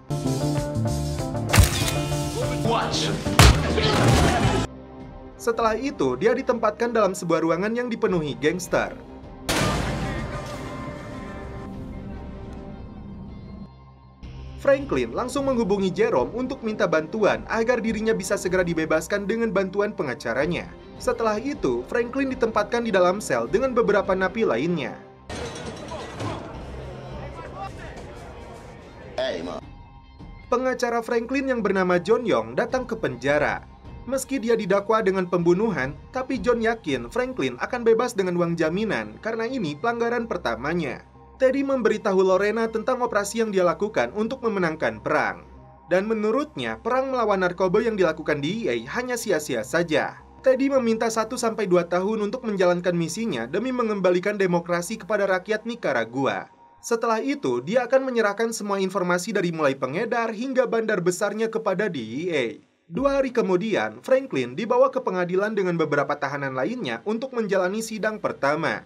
Setelah itu, dia ditempatkan dalam sebuah ruangan yang dipenuhi gangster. Franklin langsung menghubungi Jerome untuk minta bantuan agar dirinya bisa segera dibebaskan dengan bantuan pengacaranya. Setelah itu, Franklin ditempatkan di dalam sel dengan beberapa napi lainnya. Pengacara Franklin yang bernama John Young datang ke penjara. Meski dia didakwa dengan pembunuhan, tapi John yakin Franklin akan bebas dengan uang jaminan karena ini pelanggaran pertamanya. Teddy memberitahu Lorena tentang operasi yang dia lakukan untuk memenangkan perang. Dan menurutnya, perang melawan narkoba yang dilakukan DEA hanya sia-sia saja. Teddy meminta 1-2 tahun untuk menjalankan misinya demi mengembalikan demokrasi kepada rakyat Nicaragua. Setelah itu, dia akan menyerahkan semua informasi dari mulai pengedar hingga bandar besarnya kepada DEA. 2 hari kemudian, Franklin dibawa ke pengadilan dengan beberapa tahanan lainnya untuk menjalani sidang pertama.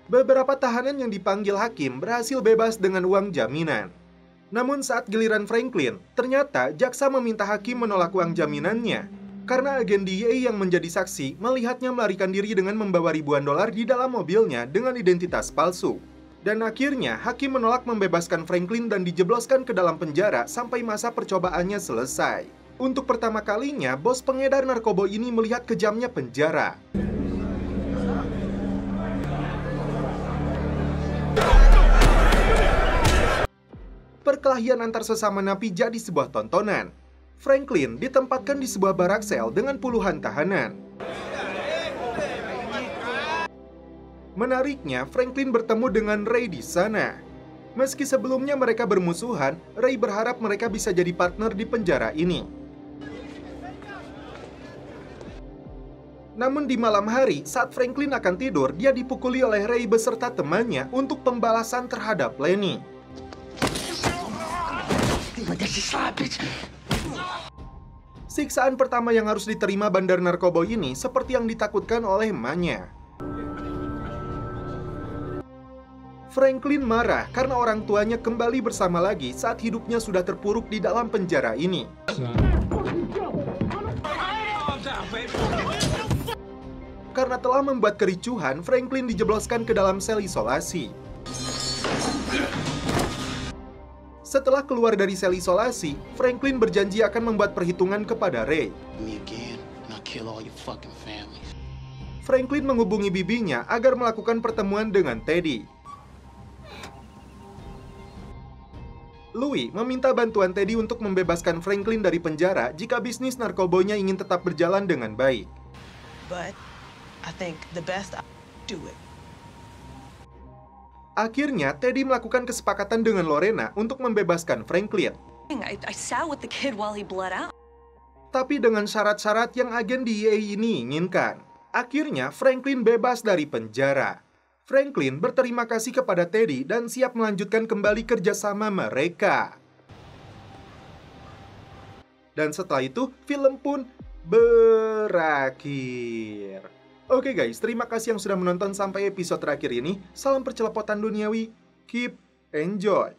Beberapa tahanan yang dipanggil hakim berhasil bebas dengan uang jaminan. Namun saat giliran Franklin, ternyata jaksa meminta hakim menolak uang jaminannya. Karena agen DEA yang menjadi saksi melihatnya melarikan diri dengan membawa ribuan dolar di dalam mobilnya dengan identitas palsu. Dan akhirnya, hakim menolak membebaskan Franklin dan dijebloskan ke dalam penjara sampai masa percobaannya selesai. Untuk pertama kalinya, bos pengedar narkoba ini melihat kejamnya penjara. Perkelahian antar sesama napi jadi sebuah tontonan. Franklin ditempatkan di sebuah barak sel dengan puluhan tahanan. Menariknya, Franklin bertemu dengan Ray di sana. Meski sebelumnya mereka bermusuhan, Ray berharap mereka bisa jadi partner di penjara ini. Namun di malam hari, saat Franklin akan tidur, dia dipukuli oleh Ray beserta temannya untuk pembalasan terhadap Lenny. Siksaan pertama yang harus diterima bandar narkoba ini seperti yang ditakutkan oleh emaknya. Franklin marah karena orang tuanya kembali bersama lagi saat hidupnya sudah terpuruk di dalam penjara ini. Karena telah membuat kericuhan, Franklin dijebloskan ke dalam sel isolasi. Setelah keluar dari sel isolasi, Franklin berjanji akan membuat perhitungan kepada Ray. Franklin menghubungi bibinya agar melakukan pertemuan dengan Teddy. Louis meminta bantuan Teddy untuk membebaskan Franklin dari penjara jika bisnis narkobonya ingin tetap berjalan dengan baik. But I think the best I do it. Akhirnya, Teddy melakukan kesepakatan dengan Lorena untuk membebaskan Franklin. I sat with the kid while he bled out. Tapi dengan syarat-syarat yang agen DEA ini inginkan. Akhirnya, Franklin bebas dari penjara. Franklin berterima kasih kepada Teddy dan siap melanjutkan kembali kerjasama mereka. Dan setelah itu, film pun berakhir. Oke guys, terima kasih yang sudah menonton sampai episode terakhir ini. Salam percelepotan duniawi, keep enjoy!